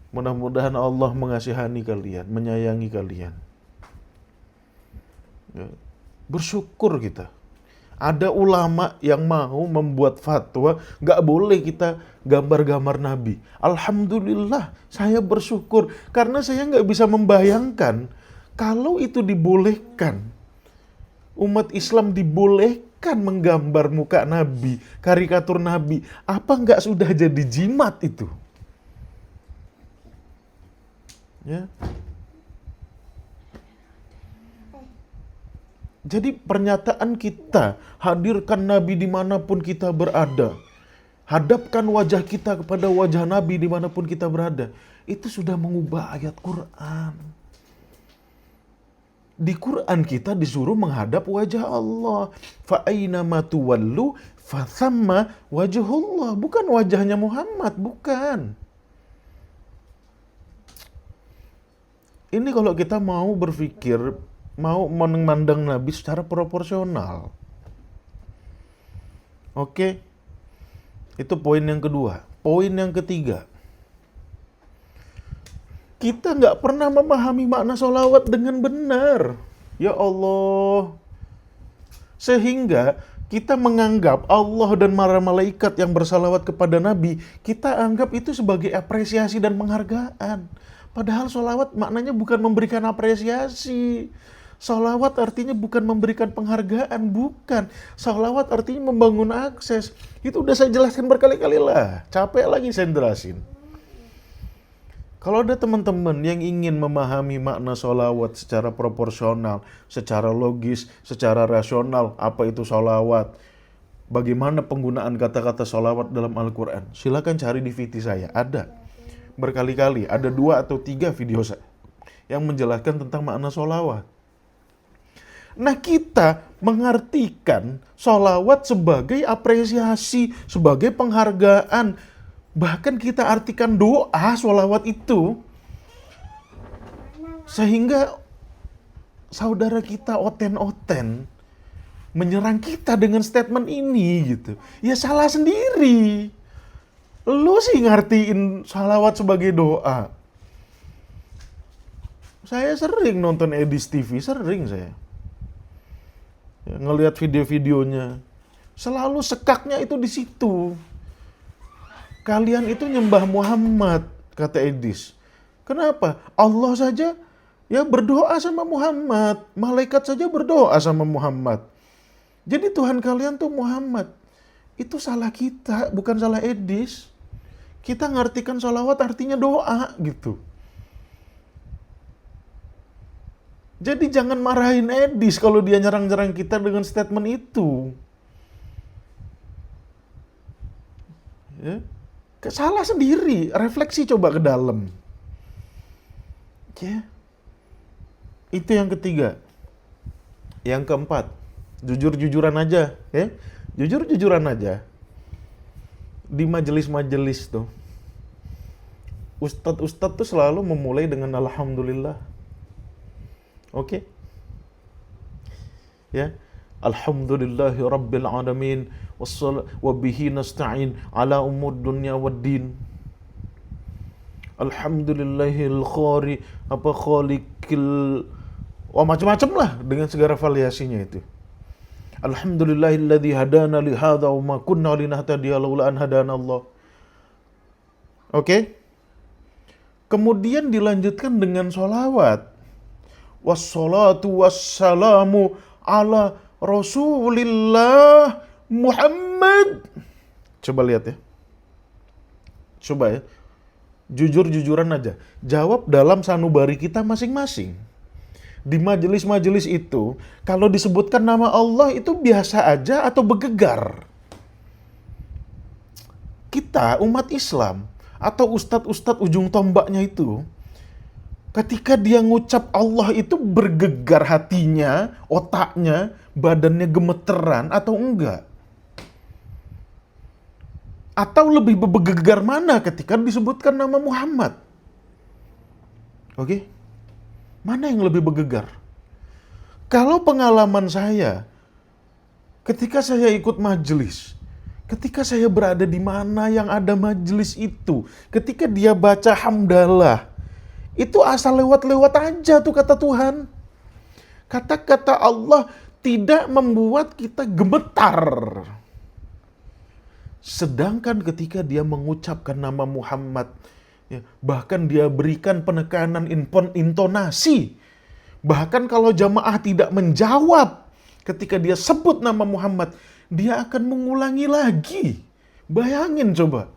Mudah-mudahan Allah mengasihani kalian, menyayangi kalian. Ya. Bersyukur kita. Ada ulama yang mau membuat fatwa, nggak boleh kita gambar-gambar Nabi. Alhamdulillah, saya bersyukur. Karena saya nggak bisa membayangkan, kalau itu dibolehkan, umat Islam dibolehkan menggambar muka Nabi, karikatur Nabi, apa nggak sudah jadi jimat itu? Ya. Jadi pernyataan kita, hadirkan Nabi dimanapun kita berada, hadapkan wajah kita kepada wajah Nabi dimanapun kita berada, itu sudah mengubah ayat Quran. Di Quran kita disuruh menghadap wajah Allah. Fa aina ma tuwallu fa thamma wajhullah. Bukan wajahnya Muhammad, bukan. Ini kalau kita mau berpikir, mau memandang Nabi secara proporsional. Oke. Itu poin yang kedua. Poin yang ketiga. Kita nggak pernah memahami makna sholawat dengan benar. Ya Allah. Sehingga kita menganggap Allah dan para malaikat yang bersalawat kepada Nabi, kita anggap itu sebagai apresiasi dan penghargaan. Padahal sholawat maknanya bukan memberikan apresiasi. Sholawat artinya bukan memberikan penghargaan, bukan. Sholawat artinya membangun akses. Itu udah saya jelaskan berkali-kali lah. Capek lagi saya jelasin. Kalau ada teman-teman yang ingin memahami makna sholawat secara proporsional, secara logis, secara rasional, apa itu sholawat, bagaimana penggunaan kata-kata sholawat dalam Al-Quran, silakan cari di VT saya, ada. berkali-kali. Ada 2 atau 3 video saya yang menjelaskan tentang makna sholawat. Nah, kita mengartikan sholawat sebagai apresiasi, sebagai penghargaan. Bahkan kita artikan doa sholawat itu. Sehingga saudara kita oten-oten menyerang kita dengan statement ini gitu. Ya salah sendiri. Lu sih ngartiin sholawat sebagai doa. Saya sering nonton Edis TV, sering saya. Ya, ngelihat video-videonya. Selalu sekaknya itu di situ. Kalian itu nyembah Muhammad, kata Edis. Kenapa? Allah saja ya berdoa sama Muhammad. Malaikat saja berdoa sama Muhammad. Jadi Tuhan kalian tuh Muhammad. Itu salah kita, bukan salah Edis. Kita ngartikan sholawat artinya doa gitu. Jadi jangan marahin Edis kalau dia nyerang-nyerang kita dengan statement itu. Ya. Salah sendiri, refleksi coba ke dalam. Ya. Itu yang ketiga. Yang keempat, jujur-jujuran aja, ya. Jujur-jujuran aja. Di majelis-majelis tuh, ustadz-ustadz tuh selalu memulai dengan alhamdulillah. Oke? Ya. Alhamdulillahi rabbil alamin wa bihi nasta'in ala umur dunya waddin. Alhamdulillahil khaliqil macam-macam lah dengan segala variasinya itu. Alhamdulillahilladzi hadana li hadza wa ma kunna linahtadiya laula an hadana Allah. Oke? Kemudian dilanjutkan dengan sholawat. Wassalatu wassalamu ala Rasulillah Muhammad. Coba lihat ya. Coba ya. Jujur-jujuran aja. Jawab dalam sanubari kita masing-masing. Di majelis-majelis itu, kalau disebutkan nama Allah itu biasa aja atau bergegar? Kita, umat Islam, atau ustadz-ustadz ujung tombaknya itu, ketika dia ngucap Allah itu bergegar hatinya, otaknya, badannya gemeteran atau enggak? Atau lebih bergegar mana ketika disebutkan nama Muhammad? Oke? Mana yang lebih bergegar? Kalau pengalaman saya, ketika saya ikut majelis, ketika saya berada di mana yang ada majelis itu, ketika dia baca hamdalah, itu asal lewat-lewat aja tuh kata Tuhan. Kata-kata Allah tidak membuat kita gemetar. Sedangkan ketika dia mengucapkan nama Muhammad, ya, bahkan dia berikan penekanan intonasi. Bahkan kalau jamaah tidak menjawab ketika dia sebut nama Muhammad, dia akan mengulangi lagi. Bayangin coba.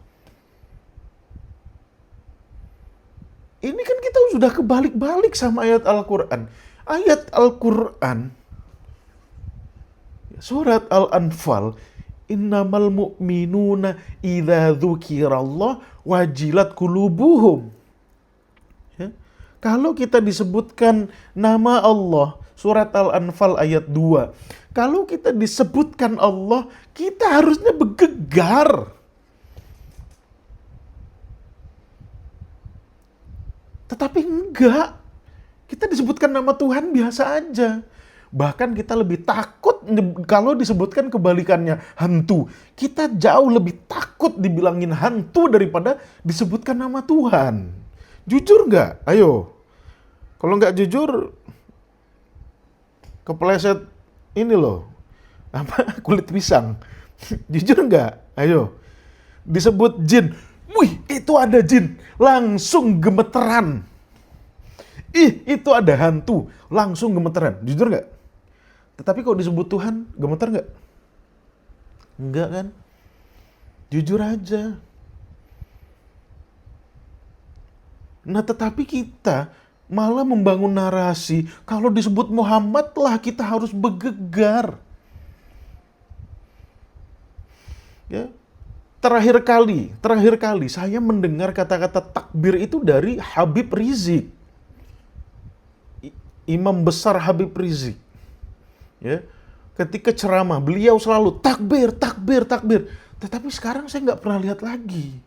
Ini kan kita sudah kebalik-balik sama ayat Al-Quran. Ayat Al-Quran, surat Al-Anfal, innamal mu'minuna idza dzukirallah wajilat qulubuhum. Ya. Kalau kita disebutkan nama Allah, surat Al-Anfal ayat 2. Kalau kita disebutkan Allah, kita harusnya bergegar. Tetapi enggak. Kita disebutkan nama Tuhan biasa aja. Bahkan kita lebih takut kalau disebutkan kebalikannya, hantu. Kita jauh lebih takut dibilangin hantu daripada disebutkan nama Tuhan. Jujur nggak? Ayo. Kalau nggak jujur, kepleset ini loh. Kulit pisang. Jujur nggak? Ayo. Disebut jin. Wih, itu ada jin. Langsung gemeteran. Ih, itu ada hantu. Langsung gemeteran. Jujur nggak? Tetapi kalau disebut Tuhan, gemeter nggak? Enggak kan? Jujur aja. Nah, tetapi kita malah membangun narasi, kalau disebut Muhammad lah kita harus bergegar. Ya. Terakhir kali saya mendengar kata-kata takbir itu dari Habib Rizik. Imam besar Habib Rizik. Ya. Ketika ceramah, beliau selalu takbir, takbir, takbir. Tetapi sekarang saya nggak pernah lihat lagi.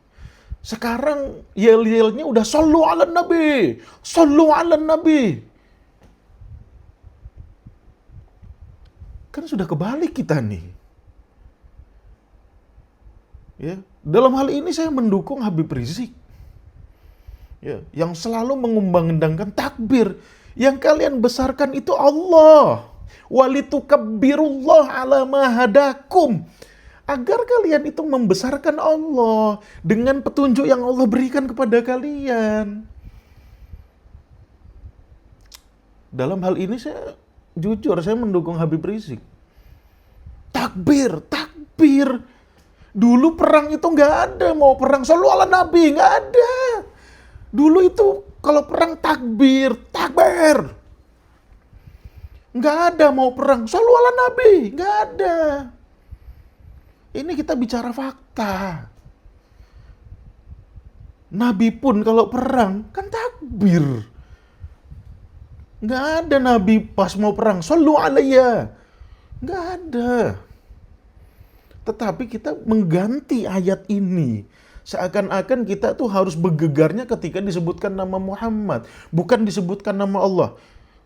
Sekarang yel-yelnya udah sallu ala nabi, sallu ala nabi. Kan sudah kebalik kita nih. Ya, dalam hal ini saya mendukung Habib Rizik. Ya, yang selalu mengumbang-endangkan takbir. Yang kalian besarkan itu Allah. Walitukabbirullah ala ma hadakum. Agar kalian itu membesarkan Allah dengan petunjuk yang Allah berikan kepada kalian. Dalam hal ini saya jujur, saya mendukung Habib Rizik. Takbir, takbir. Dulu perang itu nggak ada, mau perang sallu ala nabi, nggak ada. Dulu itu kalau perang takbir, takbir. Nggak ada mau perang sallu ala nabi, nggak ada. Ini kita bicara fakta. Nabi pun kalau perang kan takbir. Nggak ada Nabi pas mau perang sallu alayya. Nggak ada. Tetapi kita mengganti ayat ini. Seakan-akan kita tuh harus bergegarnya ketika disebutkan nama Muhammad. Bukan disebutkan nama Allah.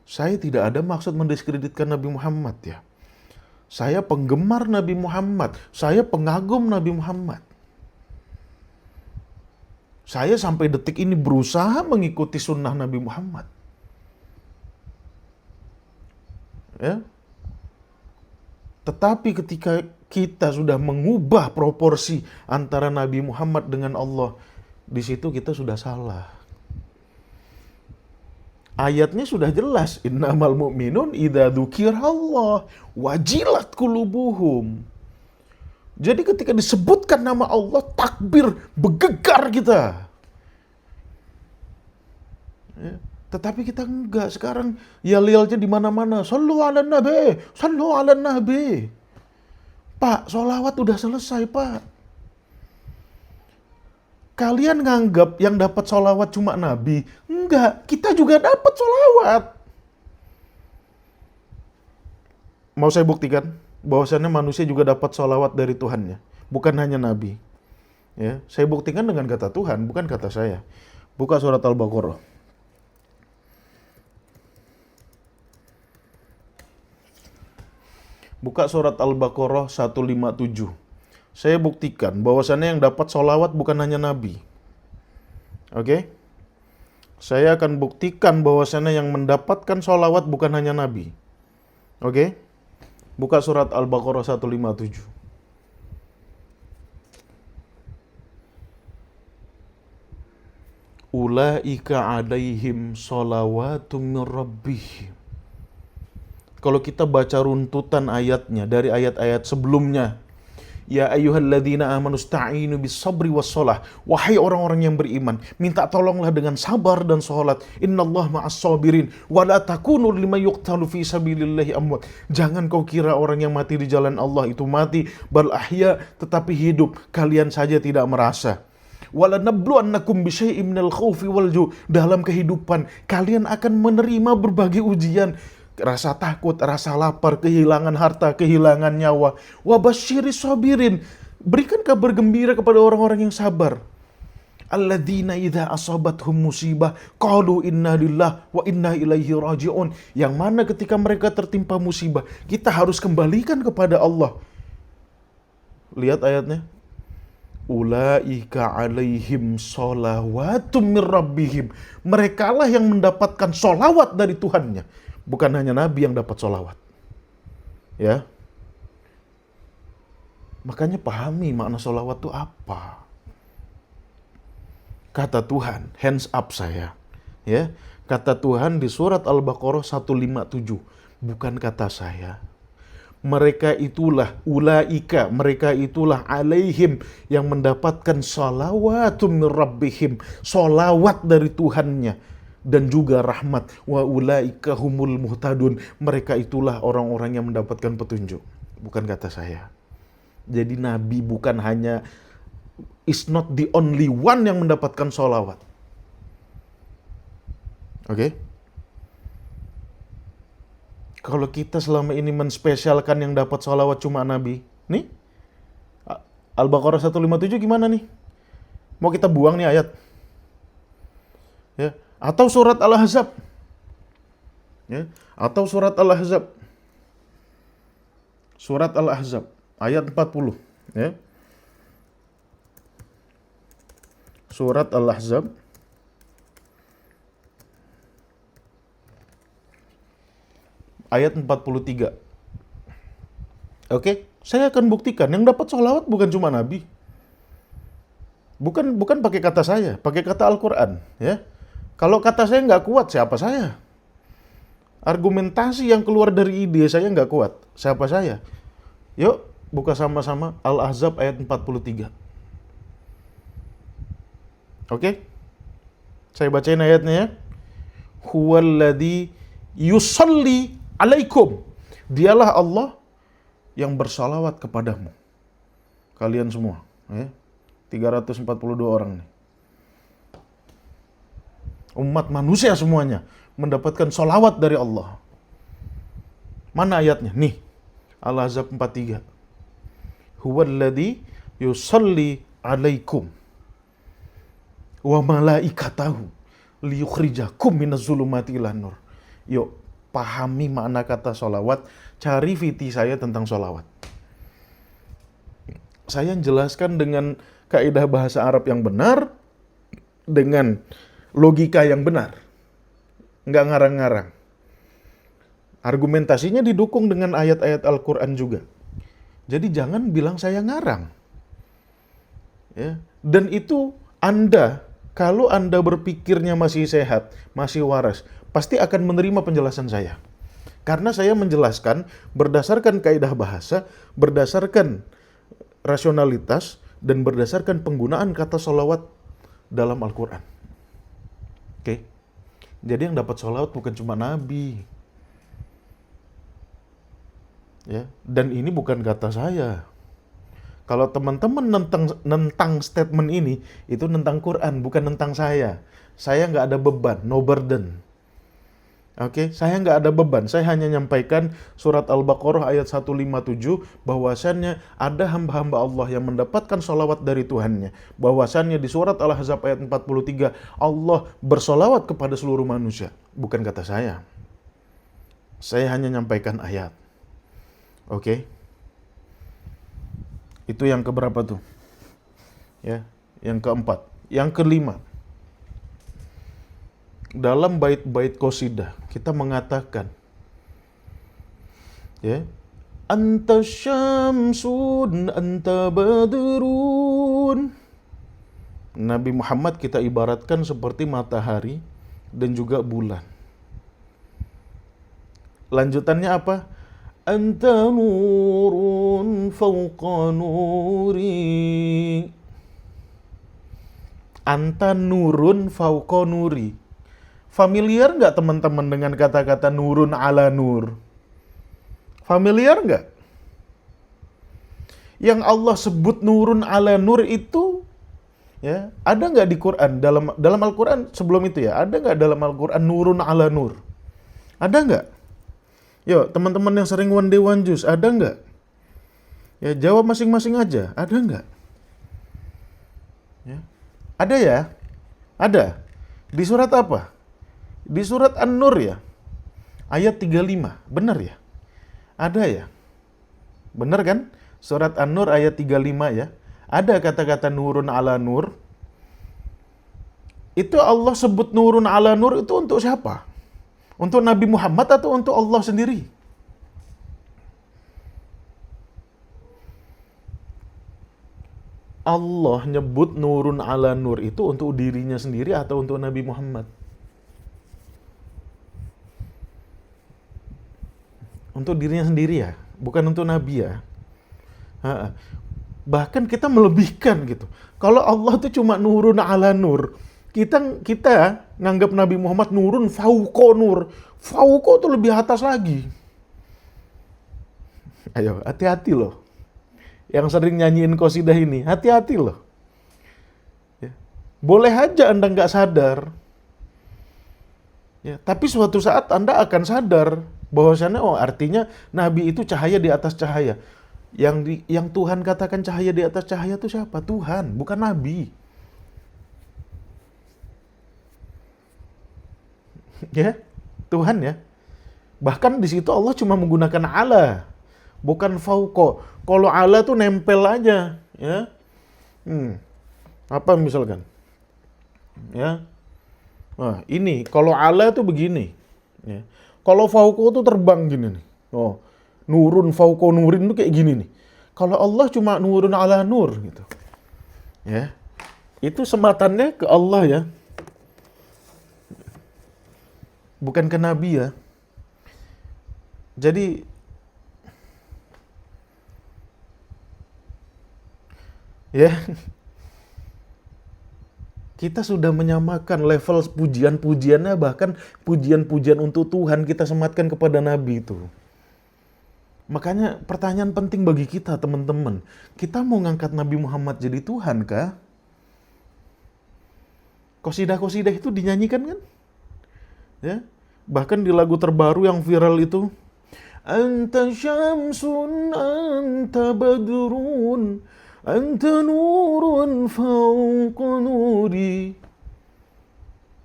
Saya tidak ada maksud mendiskreditkan Nabi Muhammad ya. Saya penggemar Nabi Muhammad. Saya pengagum Nabi Muhammad. Saya sampai detik ini berusaha mengikuti sunnah Nabi Muhammad. Ya. Tetapi ketika kita sudah mengubah proporsi antara Nabi Muhammad dengan Allah, di situ kita sudah salah. Ayatnya sudah jelas, innamal mu'minun idza dzukirallah wajilat qulubuhum. Jadi ketika disebutkan nama Allah, takbir, bergegar kita. Ya. Tetapi kita enggak, sekarang yel-yelnya di mana-mana, sallu ala nabi, sallu ala nabi. Pak, sholawat udah selesai, Pak. Kalian nganggap yang dapat sholawat cuma Nabi? Enggak, kita juga dapat sholawat. Mau saya buktikan bahwasannya manusia juga dapat sholawat dari Tuhannya, bukan hanya Nabi. Ya, saya buktikan dengan kata Tuhan, bukan kata saya. Buka surat Al-Baqarah. Buka surat Al-Baqarah 157. Saya buktikan bahwasannya yang dapat sholawat bukan hanya Nabi. Oke? Saya akan buktikan bahwasannya yang mendapatkan sholawat bukan hanya Nabi. Oke? Buka surat Al-Baqarah 157. Ulaika alaihim sholawatum min rabbihim. Kalau kita baca runtutan ayatnya dari ayat-ayat sebelumnya, ya ayyuhalladzina amanu sta'inu bis-sabri was-shalah. Wahai orang-orang yang beriman, minta tolonglah dengan sabar dan salat. Innallaha ma'as-sabirin wa la takunu liman yuqtalu fi sabilillahi amwat. Jangan kau kira orang yang mati di jalan Allah itu mati, bal ahya, tetapi hidup. Kalian saja tidak merasa. Wala nabluwannakum bisyai'in minal khaufi wal ju'. Dalam kehidupan kalian akan menerima berbagai ujian. Rasa takut, rasa lapar, kehilangan harta, kehilangan nyawa. Wa basyiris sabirin. Berikan kabar gembira kepada orang-orang yang sabar. Alladzina idza asabathum musibah qalu inna lillahi wa inna ilaihi raji'un. Yang mana ketika mereka tertimpa musibah, kita harus kembalikan kepada Allah. Lihat ayatnya. Ulaika alaihim sholawatum mir rabbihim. Merekalah yang mendapatkan sholawat dari Tuhannya. Bukan hanya Nabi yang dapat sholawat. Ya. Makanya pahami makna sholawat itu apa. Kata Tuhan, hands up saya. Ya. Kata Tuhan di surat Al-Baqarah 157. Bukan kata saya. Mereka itulah, ulaika, mereka itulah alaihim yang mendapatkan sholawatum mir rabbihim. Sholawat dari Tuhannya. Dan juga rahmat. Wa ulaika humul muhtadun. Mereka itulah orang-orang yang mendapatkan petunjuk. Bukan kata saya. Jadi Nabi bukan hanya is not the only one yang mendapatkan sholawat. Oke? Kalau kita selama ini menspesialkan yang dapat sholawat cuma Nabi, nih, Al-Baqarah 157 gimana nih? Mau kita buang nih ayat? Ya, atau surat Al-Ahzab. Ya, atau surat Al-Ahzab. Surat Al-Ahzab ayat 40, ya. Surat Al-Ahzab ayat 43. Oke, saya akan buktikan yang dapat sholawat bukan cuma Nabi. Bukan pakai kata saya, pakai kata Al-Quran, ya. Kalau kata saya nggak kuat, siapa saya? Argumentasi yang keluar dari ide saya nggak kuat, siapa saya? Yuk, buka sama-sama Al-Ahzab ayat 43. Oke? Saya bacain ayatnya ya. Huwallazi yusalli alaikum. Dialah Allah yang bersalawat kepadamu. Kalian semua, ya. 342 orang nih. Umat manusia semuanya mendapatkan sholawat dari Allah. Mana ayatnya? Nih, Al-Ahzab 43. Huwallazi yusalli alaikum wa malaikatahu liyukhrijakum minaz zulumati ilan nur. Yuk, pahami makna kata sholawat, cari viti saya tentang sholawat. Saya jelaskan dengan kaidah bahasa Arab yang benar, dengan logika yang benar. Nggak ngarang-ngarang. Argumentasinya didukung dengan ayat-ayat Al-Quran juga. Jadi jangan bilang saya ngarang. Ya. Dan itu Anda, kalau Anda berpikirnya masih sehat, masih waras, pasti akan menerima penjelasan saya. Karena saya menjelaskan berdasarkan kaidah bahasa, berdasarkan rasionalitas, dan berdasarkan penggunaan kata sholawat dalam Al-Quran. Oke? Jadi yang dapat sholawat bukan cuma Nabi. Ya, dan ini bukan kata saya. Kalau teman-teman nentang statement ini, itu nentang Quran, bukan nentang saya. Saya nggak ada beban, no burden. Oke, saya nggak ada beban. Saya hanya nyampaikan surat Al-Baqarah ayat 157, bahwasannya ada hamba-hamba Allah yang mendapatkan sholawat dari Tuhannya. Bahwasannya di surat Al-Ahzab ayat 43, Allah bersolawat kepada seluruh manusia. Bukan kata saya. Saya hanya nyampaikan ayat. Oke. Itu yang keberapa tuh? Ya, yang keempat. Yang kelima. Dalam bait-bait qasidah kita mengatakan, ya, anta syamsun anta badrun. Nabi Muhammad kita ibaratkan seperti matahari dan juga bulan. Lanjutannya apa? Anta nurun fawqa nuri. Anta nurun fawqa nuri. Familiar nggak teman-teman dengan kata-kata nurun ala nur? Familiar nggak? Yang Allah sebut nurun ala nur itu, ya, ada nggak di Quran? Dalam Al-Quran sebelum itu ya, ada nggak dalam Al-Quran nurun ala nur? Ada nggak? Yo, teman-teman yang sering one day one juice, ada nggak? Ya, jawab masing-masing aja, ada nggak? Ya. Ada ya? Ada. Di surat apa? Di surat An-Nur ya, ayat 35, benar ya? Ada ya? Benar kan? Surat An-Nur ayat 35 ya. Ada kata-kata nurun ala nur. Itu Allah sebut nurun ala nur itu untuk siapa? Untuk Nabi Muhammad atau untuk Allah sendiri? Allah nyebut nurun ala nur itu untuk dirinya sendiri atau untuk Nabi Muhammad? Untuk dirinya sendiri ya, bukan untuk Nabi ya. Bahkan kita melebihkan gitu. Kalau Allah itu cuma nurun ala nur, kita nganggap Nabi Muhammad nurun fauqa nur. Fauqa itu lebih atas lagi. Ayo, hati-hati loh. Yang sering nyanyiin qasidah ini, hati-hati loh. Boleh aja Anda nggak sadar, ya, tapi suatu saat Anda akan sadar bahwasannya, oh artinya Nabi itu cahaya di atas cahaya. Yang Tuhan katakan cahaya di atas cahaya itu siapa? Tuhan, bukan Nabi. Ya, Tuhan ya. Bahkan di situ Allah cuma menggunakan ala, bukan fauqa. Kalau ala tuh nempel aja, ya. Apa misalkan? Ya. Nah, ini kalau ala tuh begini, ya. Kalau fauqa tuh terbang gini nih. Oh, nurun fauqa nurin tuh kayak gini nih. Kalau Allah cuma nurun ala nur gitu. Ya. Itu sematannya ke Allah ya. Bukan ke Nabi ya. Jadi ya, kita sudah menyamakan level pujian-pujiannya, bahkan pujian-pujian untuk Tuhan kita sematkan kepada Nabi itu. Makanya pertanyaan penting bagi kita teman-teman, kita mau ngangkat Nabi Muhammad jadi Tuhan kah? Qasidah-qasidah itu dinyanyikan kan? Ya, bahkan di lagu terbaru yang viral itu, Anta syamsun, anta badrun, anta nurun fauqa nuri.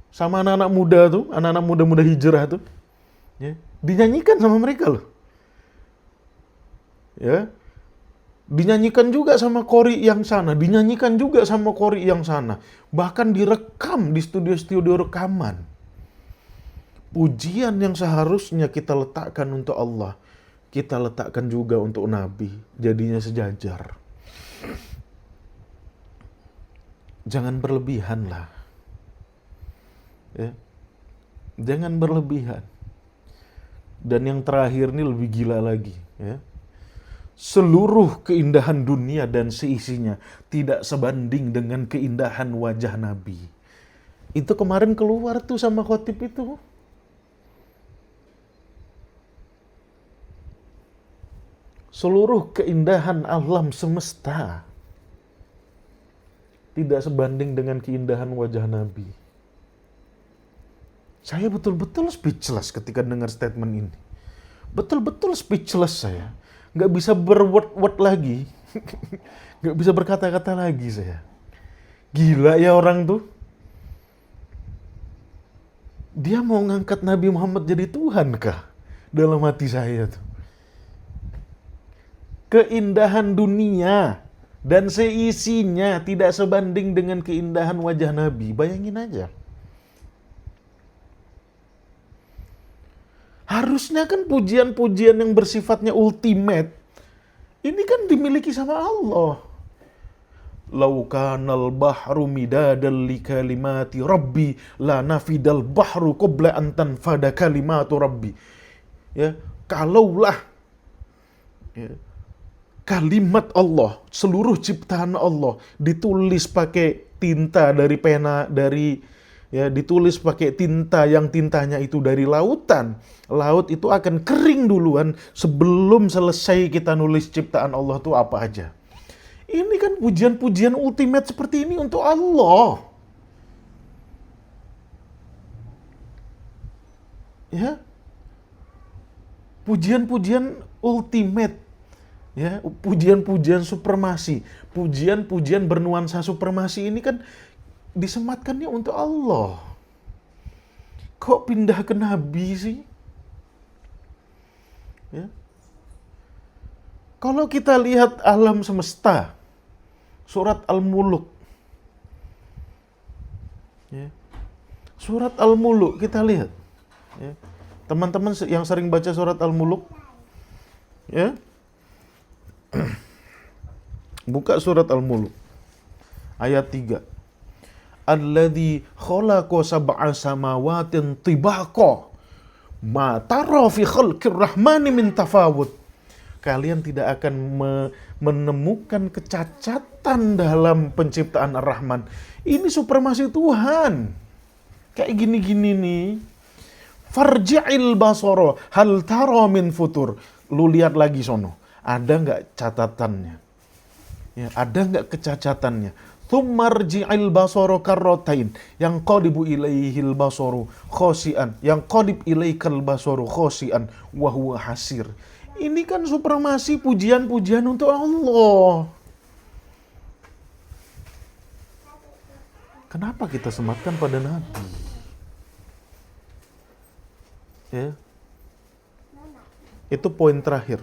Sama anak-anak muda tuh, anak-anak muda-muda hijrah tuh, ya, dinyanyikan sama mereka loh. Ya, dinyanyikan juga sama qori yang sana, dinyanyikan juga sama qori yang sana. Bahkan direkam di studio-studio rekaman. Pujian yang seharusnya kita letakkan untuk Allah, kita letakkan juga untuk Nabi, jadinya sejajar. Jangan berlebihan lah. Ya. Jangan berlebihan. Dan yang terakhir ini lebih gila lagi. Ya. Seluruh keindahan dunia dan seisinya tidak sebanding dengan keindahan wajah Nabi. Itu kemarin keluar tuh sama khotib itu. Seluruh keindahan alam semesta tidak sebanding dengan keindahan wajah Nabi. Saya betul-betul speechless ketika dengar statement ini. Betul-betul speechless saya. Nggak bisa berword-word lagi. Nggak bisa berkata-kata lagi saya. Gila ya orang tuh. Dia mau ngangkat Nabi Muhammad jadi Tuhan kah? Dalam hati saya tuh. Keindahan dunia dan seisinya tidak sebanding dengan keindahan wajah Nabi. Bayangin aja. Harusnya kan pujian-pujian yang bersifatnya ultimate, ini kan dimiliki sama Allah. Lau kanal bahru midadal li kalimati rabbi la nafidal bahru qabla an tanfada kalimatu rabbi. Ya, kalaulah ya, kalimat Allah, seluruh ciptaan Allah ditulis pakai tinta dari pena, ditulis pakai tinta yang tintanya itu dari lautan. Laut itu akan kering duluan sebelum selesai kita nulis ciptaan Allah itu apa aja. Ini kan pujian-pujian ultimate seperti ini untuk Allah. Ya. Pujian-pujian ultimate. Ya, pujian-pujian supremasi, pujian-pujian bernuansa supremasi ini kan disematkannya untuk Allah. Kok pindah ke Nabi sih? Ya. Kalau kita lihat alam semesta, surat Al-Muluk, ya. Surat Al-Muluk kita lihat. Ya. Teman-teman yang sering baca surat Al-Muluk, ya. Buka surat Al-Muluk ayat 3. Alladzi khalaqa sab'a samawatin tibaqa ma tara fi khalqir rahmani min tafawut. Kalian tidak akan menemukan kecacatan dalam penciptaan Ar-Rahman. Ini supremasi Tuhan. Kayak gini-gini nih. Farji'il basara hal tara min futur. Lu lihat lagi sono. Ada nggak catatannya? Ya, ada nggak kecacatannya? Tsummarji'il basara karratain yang qadibu ilaihil basaru khosian yang qadib ilaikal basaru khosian wa huwa hasir. Ini kan supremasi pujian-pujian untuk Allah. Kenapa kita sematkan pada Nabi? Ya. Itu poin terakhir.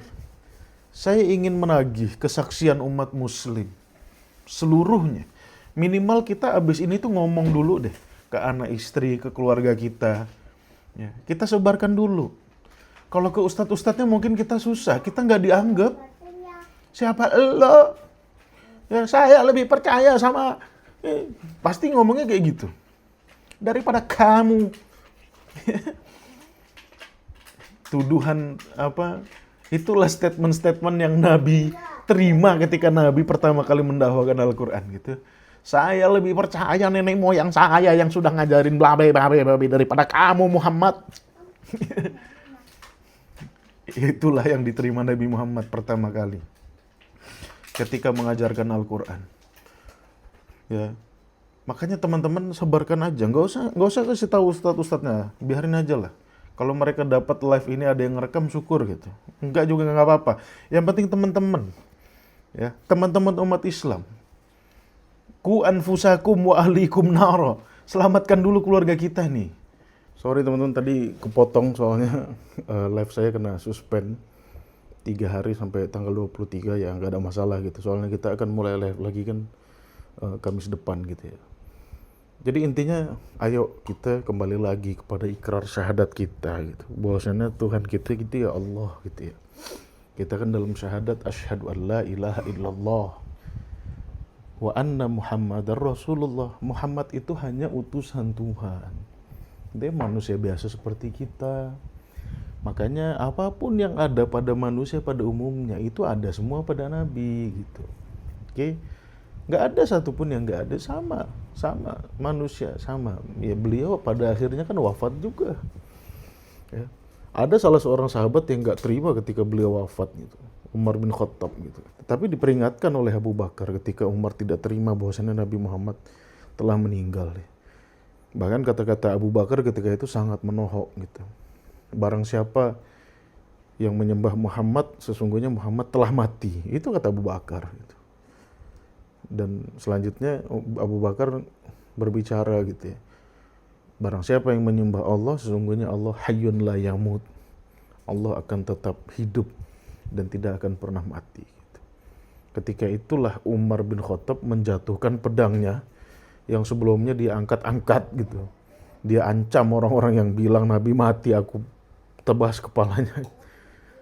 Saya ingin menagih kesaksian umat muslim seluruhnya. Minimal kita abis ini tuh ngomong dulu deh ke anak istri, ke keluarga kita. Ya, kita sebarkan dulu. Kalau ke ustadz-ustadznya mungkin kita susah, kita nggak dianggap. Siapa lo? Ya, saya lebih percaya sama. Pasti ngomongnya kayak gitu. Daripada kamu. Tuduhan apa? Itulah statement-statement yang Nabi terima ketika Nabi pertama kali mendakwakan Al-Quran gitu. Saya lebih percaya nenek moyang saya yang sudah ngajarin bla bla bla bla daripada kamu Muhammad. Itulah yang diterima Nabi Muhammad pertama kali ketika mengajarkan Al-Quran. Ya, makanya teman-teman sebarkan aja, nggak usah kasih tahu ustadz-ustadznya, biarin aja lah. Kalau mereka dapat live ini ada yang ngerekam, syukur gitu. Enggak juga nggak apa-apa. Yang penting teman-teman, ya teman-teman umat Islam, ku anfusakum wa ahlikum naro. Selamatkan dulu keluarga kita nih. Sorry teman-teman tadi kepotong soalnya live saya kena suspend 3 hari sampai tanggal 23 ya, nggak ada masalah gitu. Soalnya kita akan mulai live lagi kan Kamis depan gitu ya. Jadi intinya ayo kita kembali lagi kepada ikrar syahadat kita gitu. Bahwasanya Tuhan kita gitu ya Allah gitu ya. Kita kan dalam syahadat asyhadu an la ilaha illallah wa anna Muhammadar Rasulullah. Muhammad itu hanya utusan Tuhan. Dia manusia biasa seperti kita. Makanya apapun yang ada pada manusia pada umumnya itu ada semua pada Nabi gitu. Oke? Nggak ada satupun yang nggak ada, sama manusia sama. Ya beliau pada akhirnya kan wafat juga. Ya. Ada salah seorang sahabat yang nggak terima ketika beliau wafat gitu, Umar bin Khattab gitu. Tapi diperingatkan oleh Abu Bakar ketika Umar tidak terima bahwasanya Nabi Muhammad telah meninggal. Ya. Bahkan kata-kata Abu Bakar ketika itu sangat menohok gitu. Barang siapa yang menyembah Muhammad, sesungguhnya Muhammad telah mati. Itu kata Abu Bakar gitu. Dan selanjutnya Abu Bakar berbicara gitu ya. Barang siapa yang menyembah Allah, sesungguhnya Allah hayyun la yamut. Allah akan tetap hidup dan tidak akan pernah mati. Gitu. Ketika itulah Umar bin Khattab menjatuhkan pedangnya yang sebelumnya dia angkat-angkat gitu. Dia ancam orang-orang yang bilang Nabi mati, aku tebas kepalanya.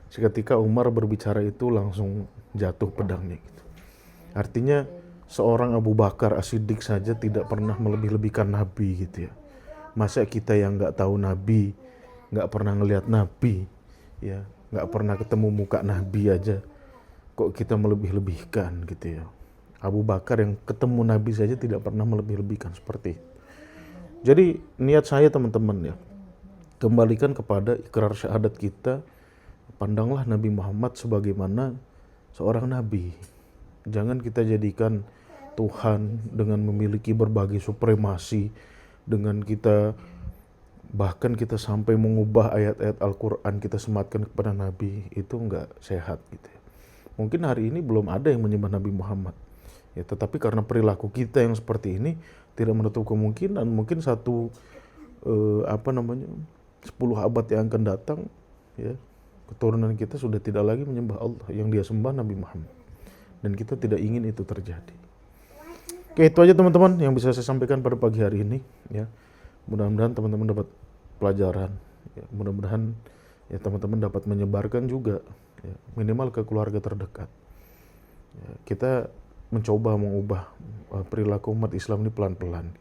Seketika Umar berbicara itu langsung jatuh pedangnya gitu. Artinya seorang Abu Bakar As-Siddiq saja tidak pernah melebih-lebihkan Nabi gitu ya. Masa kita yang nggak tahu Nabi, nggak pernah ngelihat Nabi, ya nggak pernah ketemu muka Nabi aja, kok kita melebih-lebihkan gitu ya. Abu Bakar yang ketemu Nabi saja tidak pernah melebih-lebihkan seperti itu. Jadi niat saya teman-teman ya, kembalikan kepada ikrar syahadat kita, pandanglah Nabi Muhammad sebagaimana seorang Nabi. Jangan kita jadikan Tuhan dengan memiliki berbagai supremasi, dengan kita bahkan kita sampai mengubah ayat-ayat Al-Quran kita sematkan kepada Nabi, itu enggak sehat gitu ya. Mungkin hari ini belum ada yang menyembah Nabi Muhammad ya, tetapi karena perilaku kita yang seperti ini tidak menutup kemungkinan mungkin 10 abad yang akan datang ya, keturunan kita sudah tidak lagi menyembah Allah, yang dia sembah Nabi Muhammad, dan kita tidak ingin itu terjadi. Oke, itu aja teman-teman yang bisa saya sampaikan pada pagi hari ini ya. Mudah-mudahan teman-teman dapat pelajaran ya. Mudah-mudahan ya teman-teman dapat menyebarkan juga ya, minimal ke keluarga terdekat ya. Kita mencoba mengubah perilaku umat Islam ini pelan-pelan,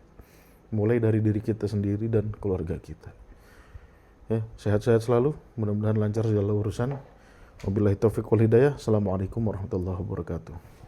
mulai dari diri kita sendiri dan keluarga kita ya. Sehat-sehat selalu, mudah-mudahan lancar segala urusan. Wabillahi taufiq wal hidayah. Assalamualaikum warahmatullahi wabarakatuh.